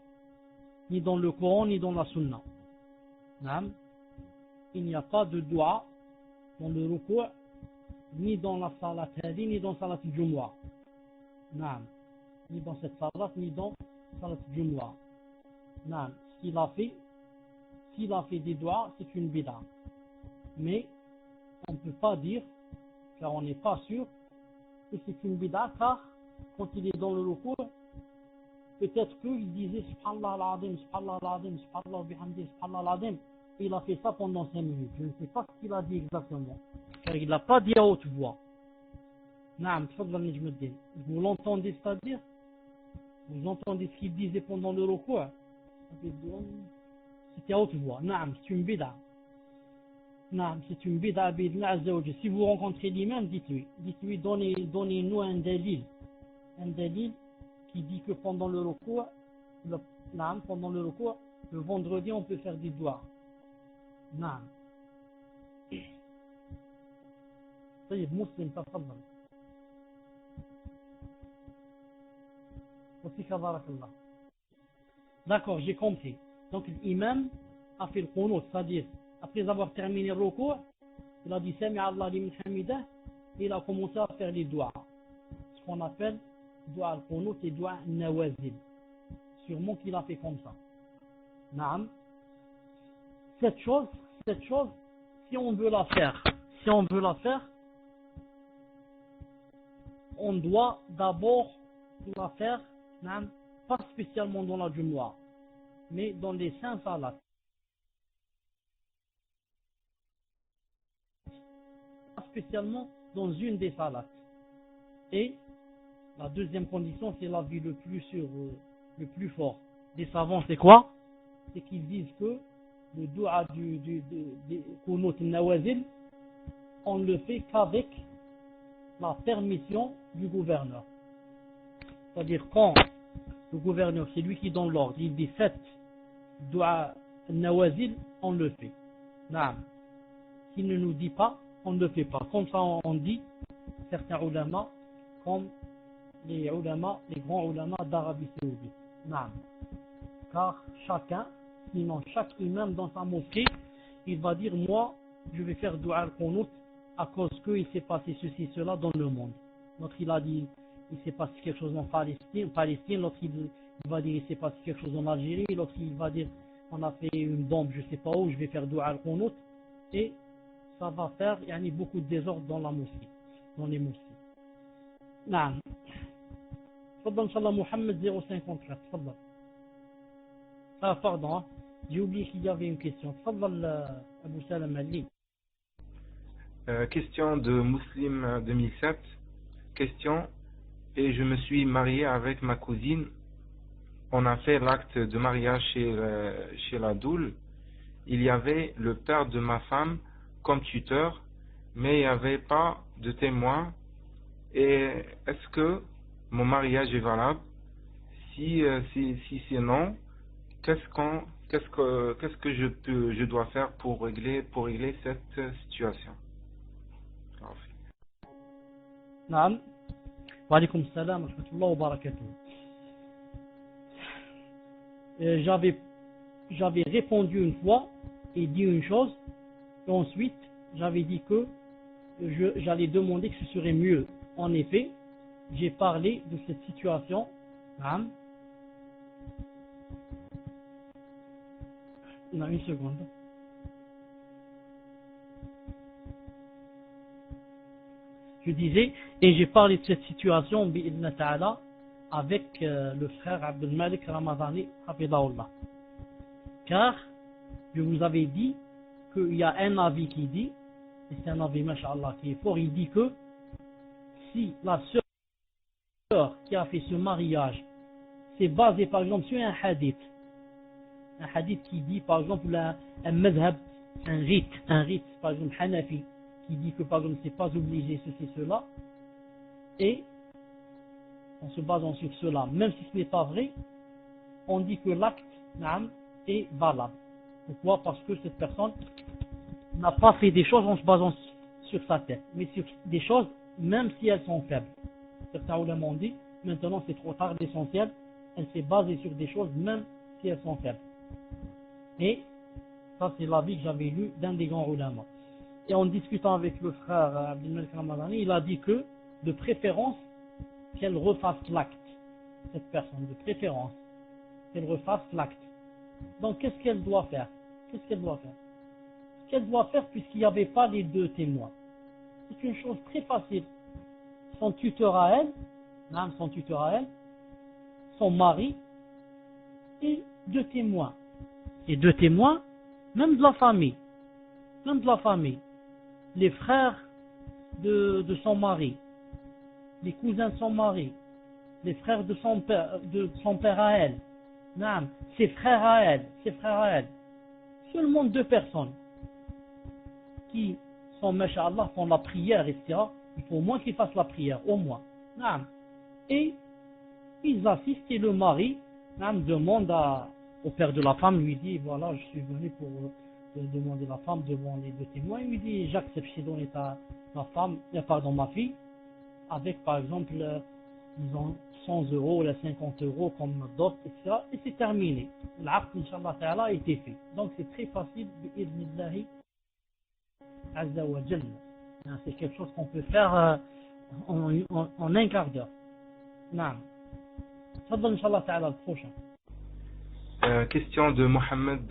ni dans le Coran ni dans la Sunna. Naam, il n'y a pas de dua dans le ruku' ni dans la salat hadi ni dans salat al-Jumu'ah. Naam, ni dans cette salat ni dans salat al-Jumu'ah. Naam, s'il a fait des doigts, c'est une bid'a. Mais on ne peut pas dire, car on n'est pas sûr, que c'est une bid'a, car quand il est dans le ruku', peut-être qu'il disait Subhanallah al-Azim, Subhanallah al-Azim, Subhanallah bihamdi, Subhanallah al-Azim, et il a fait ça pendant 5 minutes. Je ne sais pas ce qu'il a dit exactement, car il n'a pas dit à haute voix. Naam, tfadal Nijm al-Din. Vous l'entendez, c'est-à-dire, vous entendez ce qu'il disait pendant le ruku'? C'était à haute voix. Naam, c'est une bid'a. Naam, c'est une bid'a bid'a Azza wa Jalla. Si vous rencontrez l'imam, dites-lui, donnez-nous un délit qui dit que pendant le ruku', le vendredi, on peut faire des doigts. Naam. طيب مسلم تفضل. وفيك بارك الله. D'accord, j'ai compris. Donc l'imam a fait le qunut, c'est-à-dire après avoir terminé le ruku', il a dit Sami Allah liman hamidah, et il a commencé à faire les doigts. Ce qu'on appelle doigt al-qunut et doigt nawazil. Sûrement qu'il a fait comme ça. Naam. Cette chose, si on veut la faire, on doit d'abord la faire, pas spécialement dans la Jumu'ah, mais dans les 5 salats. Pas spécialement dans une des salats. Et la deuxième condition, c'est l'avis le plus fort des savants, c'est quoi? C'est qu'ils disent que le dua du Qunut al-Nawazil, on le fait qu'avec la permission du gouverneur. C'est-à-dire quand le gouverneur, c'est lui qui donne l'ordre, il dit faites dua al-Nawazil, on le fait. Naam. S'il ne nous dit pas, on ne le fait pas. Comme ça on dit, certains ulama, comme les grands ulama d'Arabie Saoudite. Naam. Car sinon chaque imam dans sa mosquée, il va dire moi, je vais faire dua al-Qunut à cause qu'il s'est passé ceci, cela dans le monde. L'autre il a dit, il s'est passé quelque chose en Palestine, l'autre il va dire, il s'est passé quelque chose en Algérie, l'autre il va dire, on a fait une bombe, je sais pas où, je vais faire dua al-Qunut, et ça va faire beaucoup de désordre dans la mosquée, dans les mosquées. Naam. Tfadal, Inch'Allah, Mohamed 054, tfadal. Ah, pardon, hein. J'ai oublié qu'il y avait une question. Tfadal, Abou Salam Ali. Question de Muslim 2007. Question. Et je me suis marié avec ma cousine. On a fait l'acte de mariage chez la doule. Il y avait le père de ma femme comme tuteur, mais il n'y avait pas de témoin. Et est-ce que mon mariage est valable? Si c'est non, qu'est-ce que je dois faire pour régler cette situation? Naam. Wa alaykoum salam wa rahmatullahi wa barakatuh. J'avais répondu une fois et dit une chose, et ensuite j'avais dit que j'allais demander que ce serait mieux. En effet, j'ai parlé de cette situation. Naam. Non, une seconde. Je disais, et j'ai parlé de cette situation bi'idna ta'ala avec le frère Abdel Malik Ramadani hafidahullah. Car je vous avais dit qu'il y a un avis qui dit, et c'est un avis masha'Allah qui est fort, il dit que si la sœur qui a fait ce mariage c'est basé par exemple sur un hadith qui dit par exemple un madhab, un rite par exemple Hanafi qui dit que par exemple c'est pas obligé ceci cela, et en se basant sur cela, même si ce n'est pas vrai, on dit que l'acte est valable. Pourquoi? Parce que cette personne n'a pas fait des choses en se basant sur sa tête, mais sur des choses même si elles sont faibles. Certains ulama ont dit maintenant c'est trop tard, l'essentiel elle s'est basée sur des choses même si elles sont faibles. Et ça c'est l'avis que j'avais lu d'un des grands ulama. Et en discutant avec le frère Abdel Malik Ramadani, il a dit que de préférence qu'elle refasse l'acte, cette personne, de préférence qu'elle refasse l'acte. Donc qu'est-ce qu'elle doit faire? Ce qu'elle doit faire puisqu'il n'y avait pas les deux témoins, c'est une chose très facile. Son tuteur à elle, son mari et deux témoins. Et deux témoins, même de la famille. Les frères de son mari, les cousins de son mari, les frères de son père à elle, ses frères à elle. Seulement deux personnes qui sont, masha'Allah, font la prière, etc. Il faut au moins qu'ils fassent la prière, au moins. Et ils assistent et le mari demande au père de la femme, lui dit voilà, je suis venu pour demander la femme devant les deux témoins. Il lui dit j'accepte, je t'ai donné ma fille, avec par exemple, disons 100 € ou 50 € comme dot, etc. Et c'est terminé. L'aqd, Inch'Allah Ta'ala, a été fait. Donc c'est très facile, bi'idhnillahi azza wa jalla. C'est quelque chose qu'on peut faire en un quart d'heure. Naam. Tfadal, Inch'Allah Ta'ala, le prochain. Question de Mohamed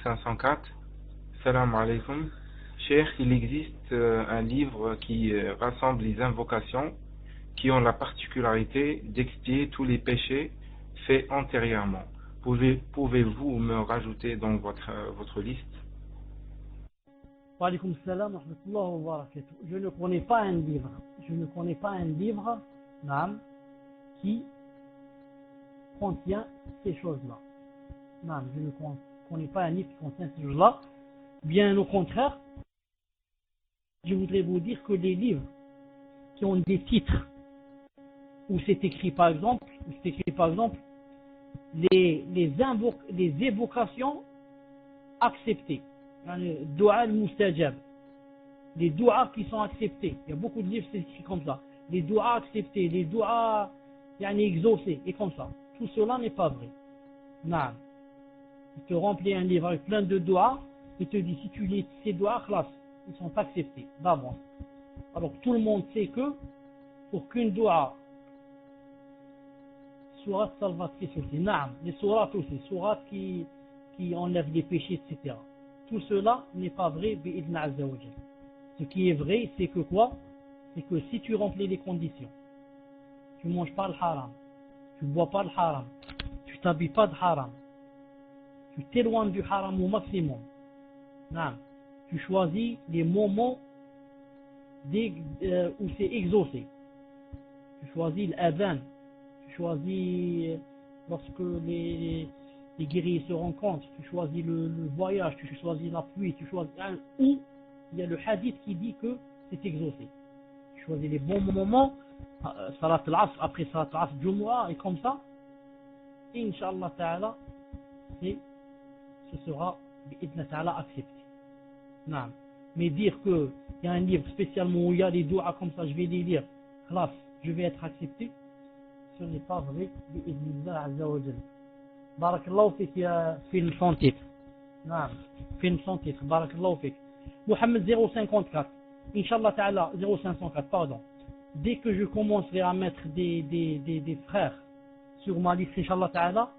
504. Salam alaikum. Cheikh, il existe un livre qui rassemble les invocations qui ont la particularité d'expier tous les péchés faits antérieurement. Pouvez-vous me rajouter dans votre liste? Wa alaykoum salam wa rahmatullahi wa barakatuh. Je ne connais pas un livre qui contient ces choses-là. Je ne connais pas un livre qui contient ces choses-là. Bien au contraire, je voudrais vous dire que les livres qui ont des titres où c'est écrit par exemple les évocations acceptées, dua al-mustajab, les duas qui sont acceptés. Il y a beaucoup de livres c'est écrit comme ça. les doigts acceptés, les doigts exaucés, et comme ça. Tout cela n'est pas vrai. Non. Il te remplit un livre avec plein de doigts, il te dit si tu lis ces doigts, classe, ils sont acceptés d'avance. Alors tout le monde sait que pour qu'une doigt sourate salvatrice aussi, naam, les sourates aussi, sourates qui enlèvent les péchés, etc. Tout cela n'est pas vrai, bi'idna azza wa jal. Ce qui est vrai, c'est que quoi? C'est que si tu remplis les conditions, tu ne manges pas le haram, tu ne bois pas le haram, tu ne t'habilles pas de haram, tu t'éloignes du haram au maximum, naam, tu choisis les moments où c'est exaucé, tu choisis l'adhan, tu choisis lorsque les guerriers se rencontrent, tu choisis le voyage, tu choisis la pluie, tu choisis où il y a le hadith qui dit que c'est exaucé. Tu choisis les bons moments, salat al-asr, après salat al-asr, Jumu'ah, et comme ça, Inch'Allah ta'ala, ce sera bi'idna ta'ala accepté. Non. Mais dire qu'il y a un livre spécialement où il y a les doigts comme ça, je vais les lire, classe, je vais être accepté, ce n'est pas vrai, bi'idnillah azza wa jal. Barakallahu fik ya film sans titre. Non, film sans titre, barakallahu fik. Mohamed 054, Inch'Allah ta'ala 0504, pardon. Dès que je commencerai à mettre des frères sur ma liste, Inch'Allah ta'ala,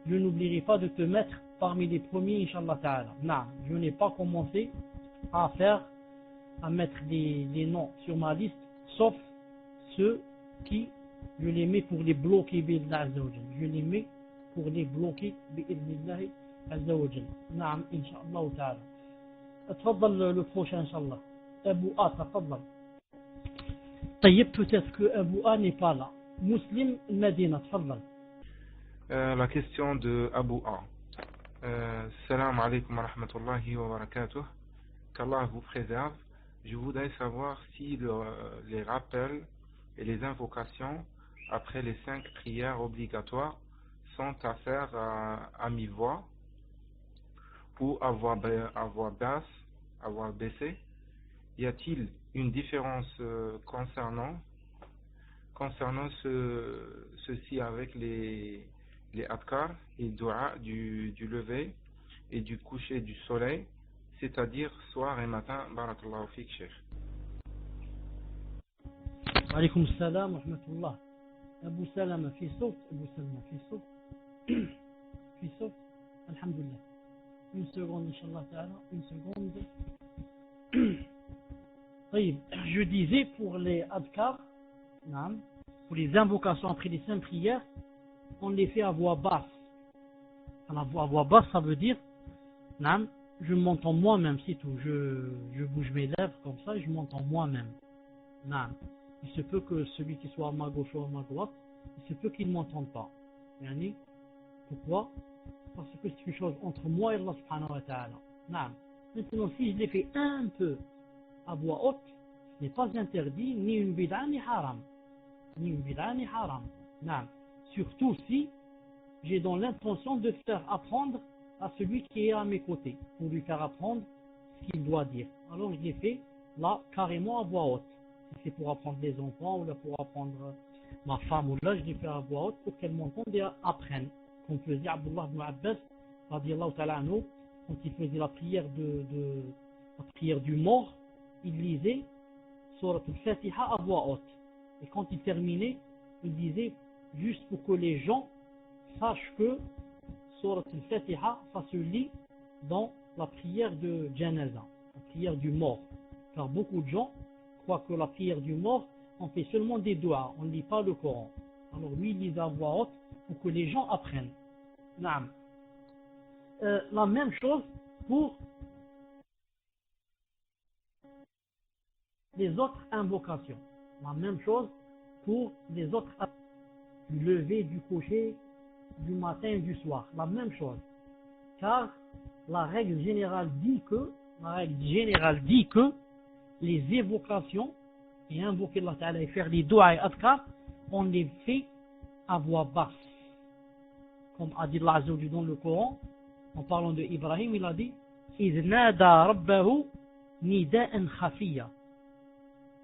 je n'oublierai pas de te mettre parmi les premiers, Inch'Allah ta'ala. Non, je n'ai pas commencé à mettre des noms sur ma liste, sauf ceux qui, je les mets pour les bloquer, bi'idnillah azza wa jal. Je les mets pour les bloquer, bi'idnillah azza wa jal. Naam, Inch'Allah ta'ala. تفضل le prochain Inch'Allah. Abu A, تفضل. طيب, peut-être que Abu A n'est pas là. Muslim Medina, تفضل. La question de Abu A. Salam alaikum wa rahmatullahi wa barakatuh. Qu'Allah vous préserve. Je voudrais savoir si les rappels et les invocations après les 5 prières obligatoires sont à faire à mi-voix ou avoir baissé. Y a-t-il une différence concernant ceci avec les adkar et dua du lever et du coucher du soleil, c'est-à-dire soir et matin? Barakallahu fik, Cheikh. Alaykoum salam wa rahmatullah. Abu Salama fi صوت. Abu Salama fi صوت. Fi صوت. Alhamdulillah. Une seconde, Inch'Allah ta'ala, une seconde. Je disais pour les adkar, pour les invocations après les 5 prières, on les fait à voix basse. À voix basse, ça veut dire, je m'entends moi-même, c'est tout. Je bouge mes lèvres comme ça et je m'entends moi-même. Il se peut que celui qui soit à ma gauche ou à ma droite, il se peut qu'il ne m'entende pas. Pourquoi? Parce que c'est une chose entre moi et Allah subhanahu wa ta'ala. Maintenant, si je l'ai fait un peu à voix haute, ce n'est pas interdit, ni une bid'a ni haram. Surtout si j'ai dans l'intention de faire apprendre à celui qui est à mes côtés, pour lui faire apprendre ce qu'il doit dire. Alors je l'ai fait là carrément à voix haute. Si c'est pour apprendre les enfants ou là pour apprendre ma femme ou là, je l'ai fait à voix haute pour qu'elle m'entende et apprenne. Comme faisait Abdullah ibn Abbas, radiyallahu ta'ala anhu, quand il faisait la prière du mort, il lisait Surat al-Fatiha à voix haute. Et quand il terminait, il disait juste pour que les gens sachent que Surat al-Fatiha, ça se lit dans la prière de Janaza, la prière du mort. Car beaucoup de gens croient que la prière du mort, on fait seulement des doigts, on ne lit pas le Coran. Alors lui, il lisait à voix haute pour que les gens apprennent. La même chose pour les autres invocations. La même chose pour les autres du lever, du coucher, du matin et du soir. La même chose. Car la règle générale dit que les évocations et invoquer Allah Ta'ala et faire les doigts et adkar, on les fait à voix basse. Comme a dit Allah Azza wa Jalla dans le Coran, en parlant de Ibrahim, il a dit إِذْ نَادَى رَبَّهُ نِدَاءً خَفِيًّا.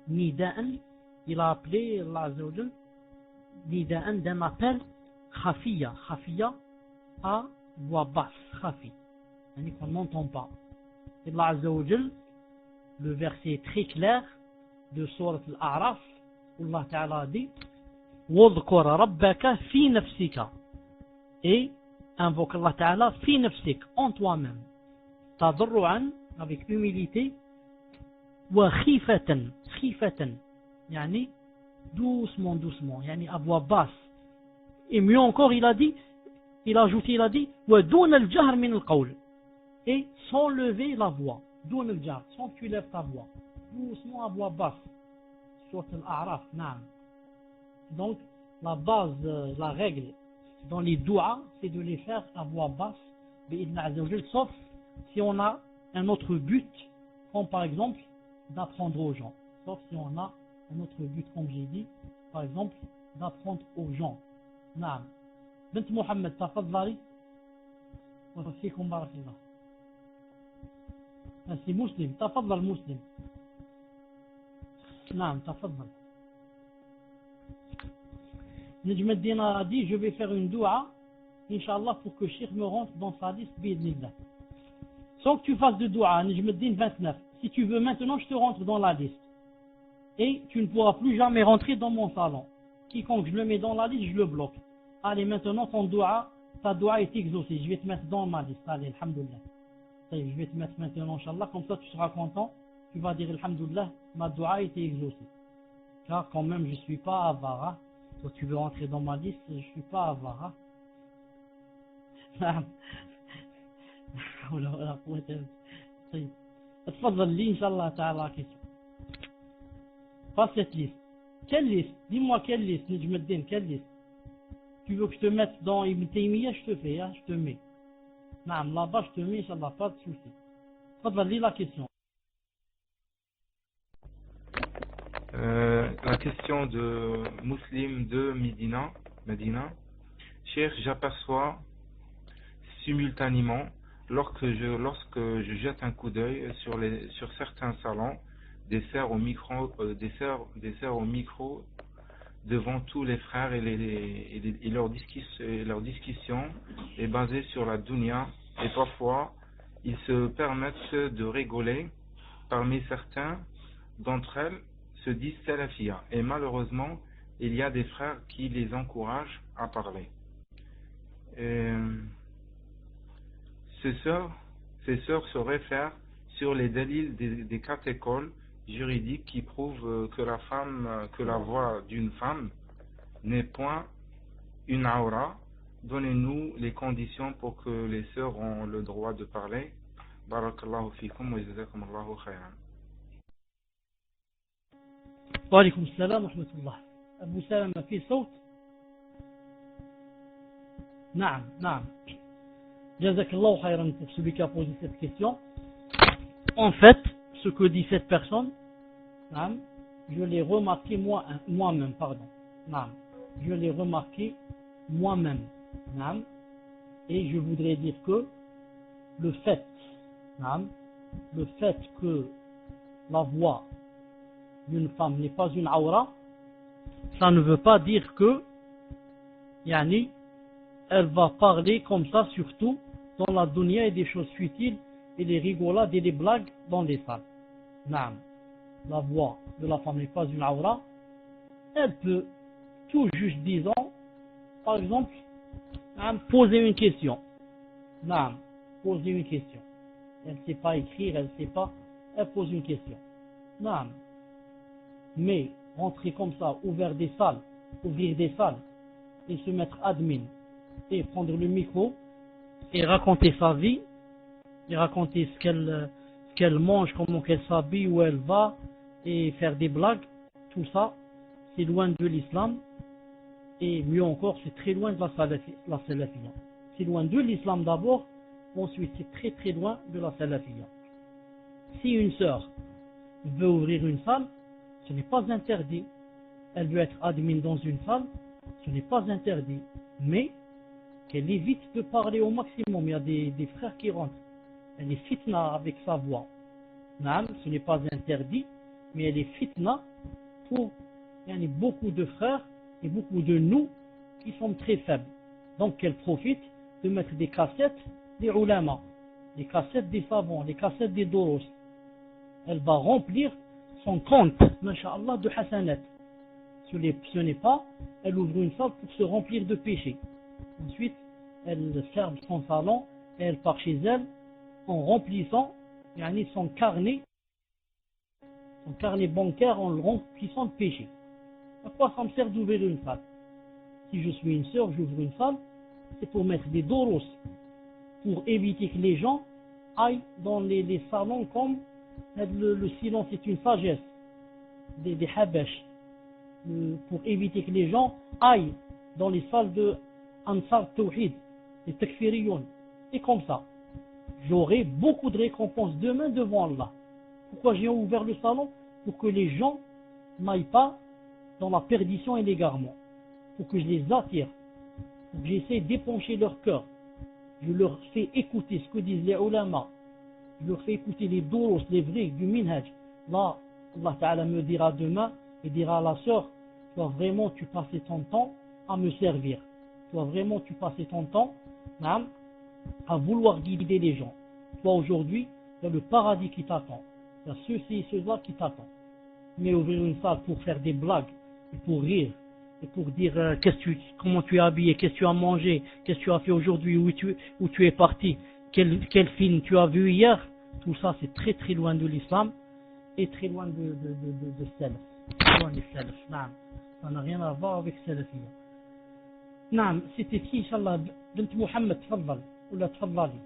Nida'an il a appelé Allah Azza wa Jal d'un appel khafiya. Khafiya à voix basse, khafi, qu'on n'entend pas. Et Allah Azza wa Jal, le verset très clair de Sourate Al-A'raf, où Allah Ta'ala dit وَاذْكُرْ رَبَّكَ فِي نَفْسِكَ, et invoque Allah Ta'ala fi nafsik, en toi-même, tadarru'an, avec humilité, wa khifatan, khifatan, yani doucement, doucement, yani à voix basse. Et mieux encore, il a ajouté wa dun al-jahr min al-qawl, et sans lever la voix, dun al-jahr, sans que tu lèves ta voix, doucement à voix basse. Sourate Al-A'raf, naam. Donc la base, la règle dans les douas, c'est de les faire à voix basse, sauf si on a un autre but, comme par exemple d'apprendre aux gens. Sauf si on a un autre but, comme j'ai dit, par exemple d'apprendre aux gens. Naam. Bint Mohammed, tafadhali. Wa fikum barakallah. C'est muslim, tafadhal muslim. Naam, tafadhal. Najm al-Din a dit, je vais faire une doua, Inch'Allah, pour que Cheikh me rentre dans sa liste, bi'idnillah. Sans que tu fasses de doua, Najm al-Din 29. Si tu veux maintenant, je te rentre dans la liste. Et tu ne pourras plus jamais rentrer dans mon salon. Quiconque je le mets dans la liste, je le bloque. Allez, maintenant, ta doua est exaucée. Je vais te mettre dans ma liste. Allez, alhamdoulilah. Je vais te mettre maintenant, Inch'Allah, comme ça tu seras content. Tu vas dire, alhamdoulilah, ma doua a été exaucée. Car quand même, je ne suis pas avare. Toi, tu veux rentrer dans ma liste, je ne suis pas avare. تفضل لي إن شاء الله تعالى question. Pas cette liste. Quelle liste? Dis-moi quelle liste, Najm al-Din, quelle liste? Tu veux que je te mette dans Ibn Taymiyyah, je te fais, hein, je te mets. Naam, là-bas, je te mets, Inch'Allah, pas de souci. Tfadhal, lis la question. La question de Muslim de Medina. Cheikh, j'aperçois simultanément lorsque je jette un coup d'œil sur certains salons des serres au micro devant tous les frères et leur discussion est basée sur la dunya, et parfois ils se permettent de rigoler. Parmi certains d'entre elles se disent salafia, et malheureusement il y a des frères qui les encouragent à parler. Ces sœurs se réfèrent sur les dalils des 4 écoles juridiques qui prouvent que la voix d'une femme n'est point une aura. Donnez-nous les conditions pour que les sœurs ont le droit de parler. Barakallahu fikum wa jazakumullahu khayran. Wa alaykum salam wa rahmatullah. Abu Salama, fi صوت? Naam, naam. Jazakallahu khayran pour celui qui a posé cette question. En fait, ce que dit cette personne, naam, je l'ai remarqué moi-même, pardon. Naam. Je l'ai remarqué moi-même. Naam. Et je voudrais dire que le fait que la voix d'une femme n'est pas une aura, ça ne veut pas dire que elle va parler comme ça, surtout dans la dunya, et des choses futiles et des rigolades et des blagues dans les salles. Naam. La voix de la femme n'est pas une aura. Elle peut tout juste, disons, par exemple, poser une question. Naam. Poser une question. Elle ne sait pas écrire, elle ne sait pas. Elle pose une question. Naam. Mais rentrer comme ça, ouvrir des salles, et se mettre admin, et prendre le micro, et raconter sa vie, et raconter ce qu'elle mange, comment qu'elle s'habille, où elle va, et faire des blagues, tout ça, c'est loin de l'islam, et mieux encore, c'est très loin de la salafiyya. C'est loin de l'islam d'abord, ensuite c'est très très loin de la salafiyya. Si une sœur veut ouvrir une salle, ce n'est pas interdit. Elle veut être admin dans une salle, ce n'est pas interdit. Mais qu'elle évite de parler au maximum. Il y a des frères qui rentrent. Elle est fitna avec sa voix. Ce n'est pas interdit, mais elle est fitna pour il y a beaucoup de frères et beaucoup de nous qui sont très faibles. Donc elle profite de mettre des cassettes des ulama, des cassettes des savants, des cassettes des doros. Elle va remplir son compte, masha'Allah, de hasanat. Ce n'est pas, elle ouvre une salle pour se remplir de péchés. Ensuite, elle ferme son salon et elle part chez elle en remplissant son carnet bancaire, en le remplissant de péchés. À quoi ça me sert d'ouvrir une salle? Si je suis une sœur, j'ouvre une salle, c'est pour mettre des doros, pour éviter que les gens aillent dans les salons comme le silence est une sagesse, des habash, pour éviter que les gens aillent dans les salles de Ansar Tawhid, les Takfiriyoun, et comme ça, j'aurai beaucoup de récompenses demain devant Allah. Pourquoi j'ai ouvert le salon? Pour que les gens n'aillent pas dans la perdition et l'égarement, pour que je les attire, pour que j'essaie d'épancher leur cœur. Je leur fais écouter ce que disent les ulama, je leur fais écouter les doros, les vrais du minhaj. Là, Allah Ta'ala me dira demain, et dira à la sœur, toi vraiment tu passais ton temps à me servir, toi vraiment tu passais ton temps à vouloir guider les gens. Toi aujourd'hui, il y a le paradis qui t'attend, il y a ceux-ci et ceux-là qui t'attendent. Mais ouvrir une salle pour faire des blagues, et pour rire, et pour dire comment tu es habillé, qu'est-ce que tu as mangé, qu'est-ce que tu as fait aujourd'hui, où tu es parti, quel film tu as vu hier, tout ça c'est très très loin de l'islam et très loin de salaf. Très loin des salaf. Ça n'a rien à voir avec salafiyya. نعم c'était qui Inch'Allah بنت محمد تفضل ولا تفضلي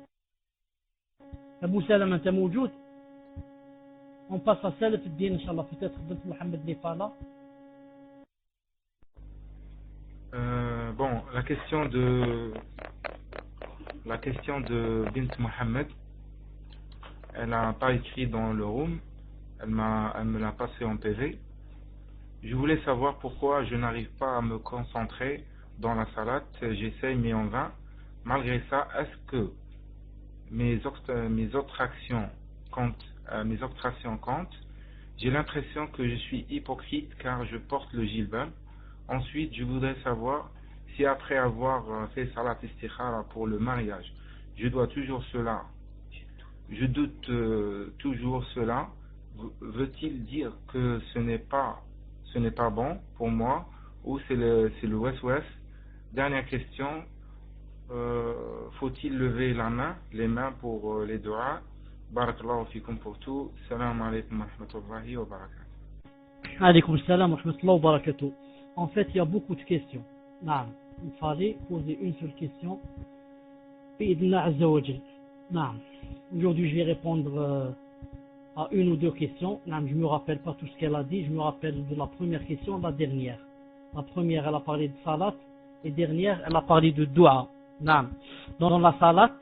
أبو سلمة أنت موجود on passe à Salaf الدين Inch'Allah peut-être بنت محمد n'est pas là. Bon, la question de Bint Mohammed, elle n'a pas écrit dans le room, elle me l'a passé en PV. Je voulais savoir pourquoi je n'arrive pas à me concentrer dans la salat, j'essaye mais en vain. Malgré ça, est-ce que mes obtractions comptent? J'ai l'impression que je suis hypocrite car je porte le jilbab. Ensuite, je voudrais savoir si après avoir fait salat istikhara pour le mariage, je dois toujours cela. Je doute toujours cela. Veut-il dire que ce n'est pas bon pour moi ou c'est le west-west? Dernière question, faut-il lever les mains pour les doigts? Barakallahu fikum pour tout. Salam alaykum wa rahmatullahi wa barakatuh. Alaykum salam wa rahmatullahi wa barakatuh. En fait, il y a beaucoup de questions. Non, il fallait poser une seule question. Non. Aujourd'hui, je vais répondre à une ou deux questions. Non, je ne me rappelle pas tout ce qu'elle a dit. Je me rappelle de la première question, la dernière. La première, elle a parlé de salat. Et dernière, elle a parlé de dua. Non. Dans la salat,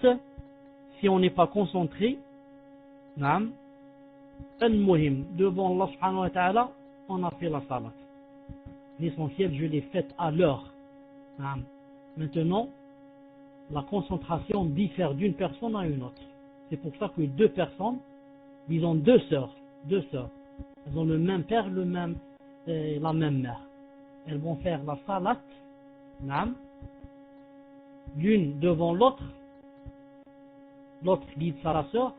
si on n'est pas concentré, non, al-muhim, devant Allah subhanahu wa ta'ala, on a fait la salat. L'essentiel, je l'ai faite à l'heure. Maintenant, la concentration diffère d'une personne à une autre. C'est pour ça que deux personnes, disons deux sœurs, elles ont le même père, la même mère. Elles vont faire la salat, l'une devant l'autre guide sa sœur,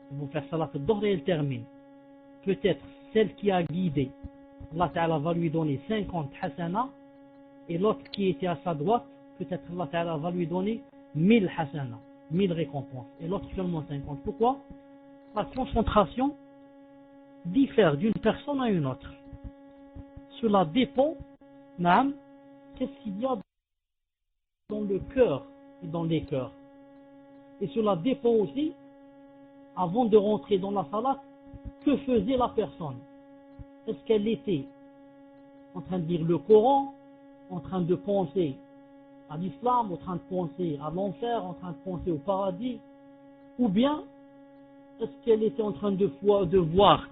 elles vont faire salat al-dhuhr et elles terminent. Peut-être celle qui a guidé, Allah Ta'ala va lui donner 50 hasana, et l'autre qui était à sa droite, peut-être Allah Ta'ala va lui donner 1000 hasana, 1000 récompenses, et l'autre seulement 50. Pourquoi? La concentration diffère d'une personne à une autre. Cela dépend, qu'est-ce qu'il y a dans le cœur et dans les cœurs. Et cela dépend aussi, avant de rentrer dans la salat, que faisait la personne. Est-ce qu'elle était en train de lire le Coran, en train de penser à l'islam, en train de penser à l'enfer, en train de penser au paradis, ou bien est-ce qu'elle était en train de voir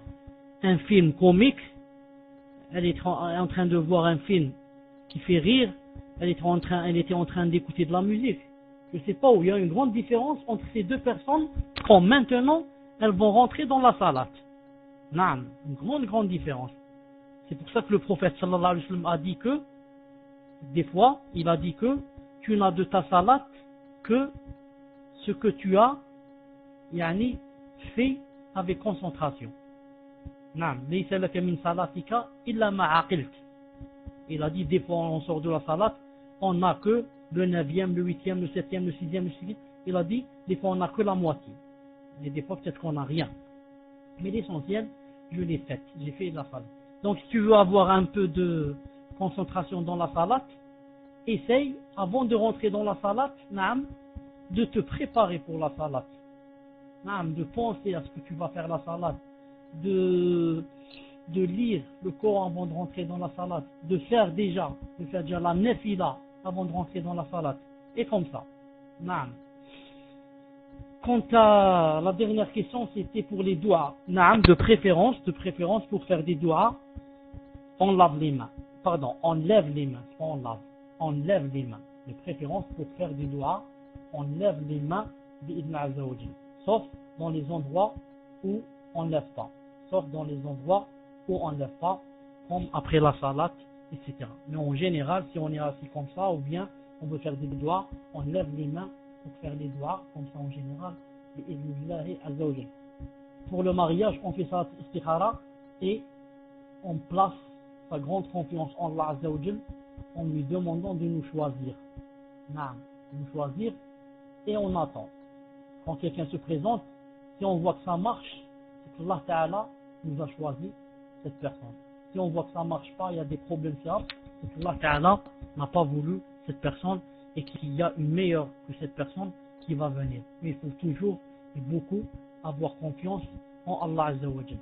un film comique, elle était en train de voir un film qui fait rire, elle était en train d'écouter de la musique. Je ne sais pas où il y a une grande différence entre ces deux personnes quand maintenant elles vont rentrer dans la salat. Non, une grande différence. C'est pour ça que le prophète sallallahu alayhi wa sallam a dit que, des fois, il a dit que tu n'as de ta salat que ce que tu as fait avec concentration. Naam, laysa laka min salatika illa ma aqilt. Il a dit des fois on sort de la salat, on n'a que le 9e, le 8e, le 7e, le 6e, le 7e. Il a dit des fois on n'a que la moitié. Et des fois peut-être qu'on n'a rien. Mais l'essentiel, je l'ai fait. J'ai fait la salat. Donc si tu veux avoir un peu de concentration dans la salat, essaye avant de rentrer dans la salat, naam, de te préparer pour la salat. Naam, de penser à ce que tu vas faire la salat. De lire le Coran avant de rentrer dans la salat, de faire déjà la nafila avant de rentrer dans la salat, et comme ça. Naam. Quant à la dernière question, c'était pour les doigts. Naam, de préférence pour faire des doigts, on lave les mains. Pardon, on lève les mains, pas on lave. On lève les mains. De préférence pour faire des doigts, on lève les mains bi'idhn azza wa jalla. Sauf dans les endroits où on ne lève pas. Sauf dans les endroits où on ne lève pas, comme après la salat, etc. Mais en général, si on est assis comme ça, ou bien on veut faire des doigts, on lève les mains pour faire les doigts, comme ça en général, bi'idhnillahi azza wa jalla. Pour le mariage, on fait ça istikhara et on place sa grande confiance en Allah azza wa jalla en lui demandant de nous choisir. Naam, de nous choisir et on attend. Quand quelqu'un se présente, si on voit que ça marche, c'est que Allah Ta'ala nous a choisi cette personne. Si on voit que ça ne marche pas, il y a des problèmes, c'est que Allah Ta'ala n'a pas voulu cette personne et qu'il y a une meilleure que cette personne qui va venir. Mais il faut toujours et beaucoup avoir confiance en Allah Azza wa Jalla.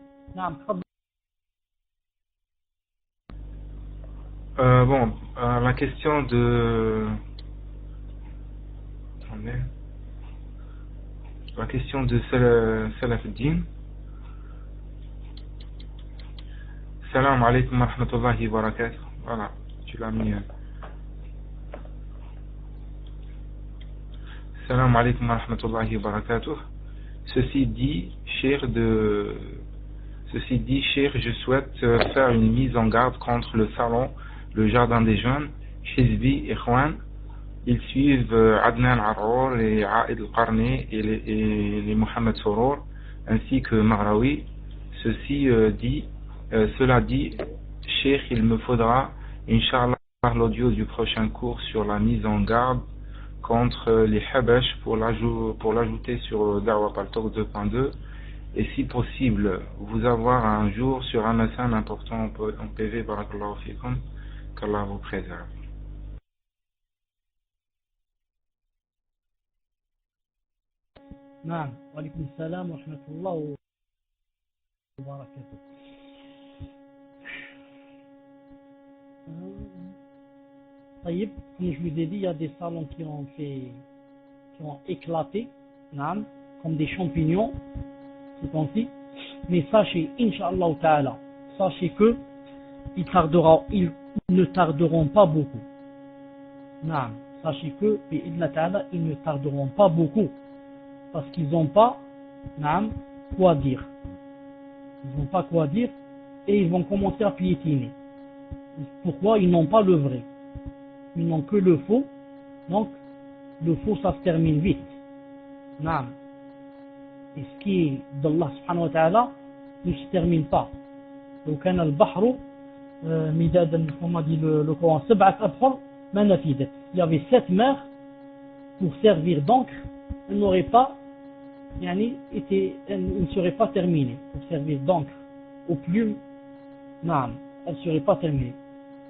La question de... Attendez. La question de Salafuddin. Salam alaikum wa rahmatullahi wa barakatuh. Voilà, tu l'as mis. Salam alaikum wa rahmatullahi wa barakatuh. Ceci dit, cher, je souhaite faire une mise en garde contre le salon, le jardin des jeunes, Hizbi Ikhwan. Ils suivent Adnan Aror et Aïd al-Qarni et les Mohamed Soror, ainsi que Marawi. Cela dit, Cheikh, il me faudra, Inch'Allah, l'audio du prochain cours sur la mise en garde contre les Habash pour l'ajouter sur Da'wa Paltalk 2.2 et si possible, vous avoir un jour sur un MSN important en PV, barakallahu fikum, qu'Allah vous préserve. Naam, wa alaykum salam wa rahmatullahi wa barakatuh. Taïb, comme je vous ai dit, il y a des salons qui ont éclaté, naam, comme des champignons, ces temps-ci. Mais sachez, Inch'Allah Ta'ala, sachez que ils ne tarderont pas beaucoup. Naam, sachez que, bi'idhna Ta'ala, ils ne tarderont pas beaucoup. Parce qu'ils n'ont pas, naam, quoi dire. Ils n'ont pas quoi dire et ils vont commencer à piétiner. Pourquoi? Ils n'ont pas le vrai. Ils n'ont que le faux. Donc, le faux, ça se termine vite. Naam. Et ce qui est d'Allah subhanahu wa ta'ala ne se termine pas. Donc, il y avait 7 mers pour servir d'encre. Elle n'aurait pas, elle ne serait pas terminée. Pour servir d'encre aux plumes, naam, elle ne serait pas terminée.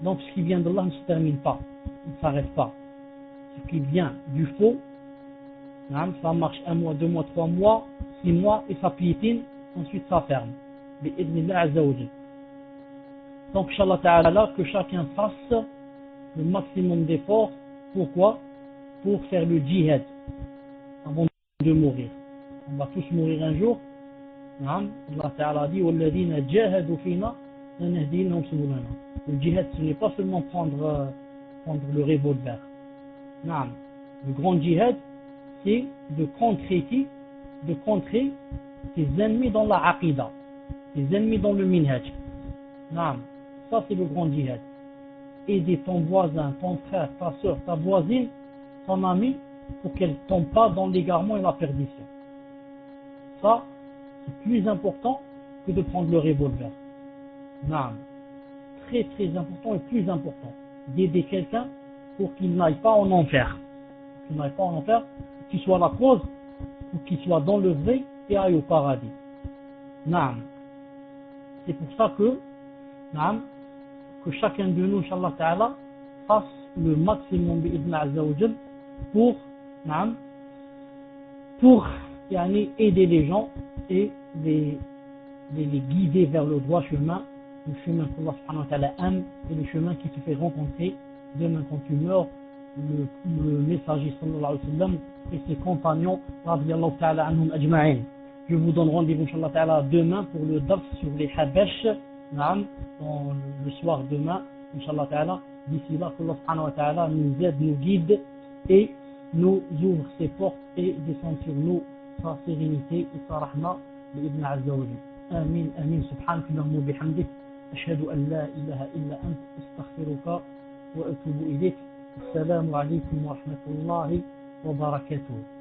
Donc, ce qui vient d'Allah ne se termine pas. Il ne s'arrête pas. Ce qui vient du faux, ça marche 1 mois, 2 mois, 3 mois, 6 mois et ça piétine, ensuite ça ferme. Bi'idhnillah azza wa jalla. Donc, Inch'Allah Ta'ala, que chacun fasse le maximum d'efforts. Pourquoi? Pour faire le djihad avant de mourir. On va tous mourir un jour. Allah Ta'ala dit وَالَّذِينَ جَاهَدُوا فِينَا لَنَهْدِيَنَّهُمْ سُبُلَنَا. Le djihad, ce n'est pas seulement prendre le revolver. Le grand djihad, c'est de contrer tes ennemis dans la aqidah, tes ennemis dans le minhaj. Ça, c'est le grand djihad. Aider ton voisin, ton frère, ta soeur, ta voisine, ton ami, pour qu'elle ne tombe pas dans l'égarement et la perdition. Ça, c'est plus important que de prendre le revolver. Non. Très très important et plus important d'aider quelqu'un pour qu'il n'aille pas en enfer. Qu'il n'aille pas en enfer, qu'il soit la cause, ou qu'il soit dans le vrai et aille au paradis. Non. C'est pour ça que chacun de nous, Inch'Allah Ta'ala, fasse le maximum bi'idhn Azza wa Jal pour aider les gens et les guider vers le droit chemin, le chemin qu'Allah subhanahu wa ta'ala aime et le chemin qui te fait rencontrer demain quand tu meurs le messager sallallahu alayhi wa sallam et ses compagnons radiyallahu ta'ala anhum ajma'in. Je vous donne rendez-vous Inch'Allah Ta'ala demain pour le dars sur les Habash, le soir demain Inch'Allah Ta'ala. D'ici là, qu'Allah subhanahu wa ta'ala nous aide, nous guide et nous ouvre ses portes et descend sur nous sa sérénité et sa rahma بإذن عز وجل. آمين آمين. سبحانك اللهم وبحمدك أشهد أن لا إله إلا أنت أستغفرك وأتوب إليك. السلام عليكم ورحمة الله وبركاته.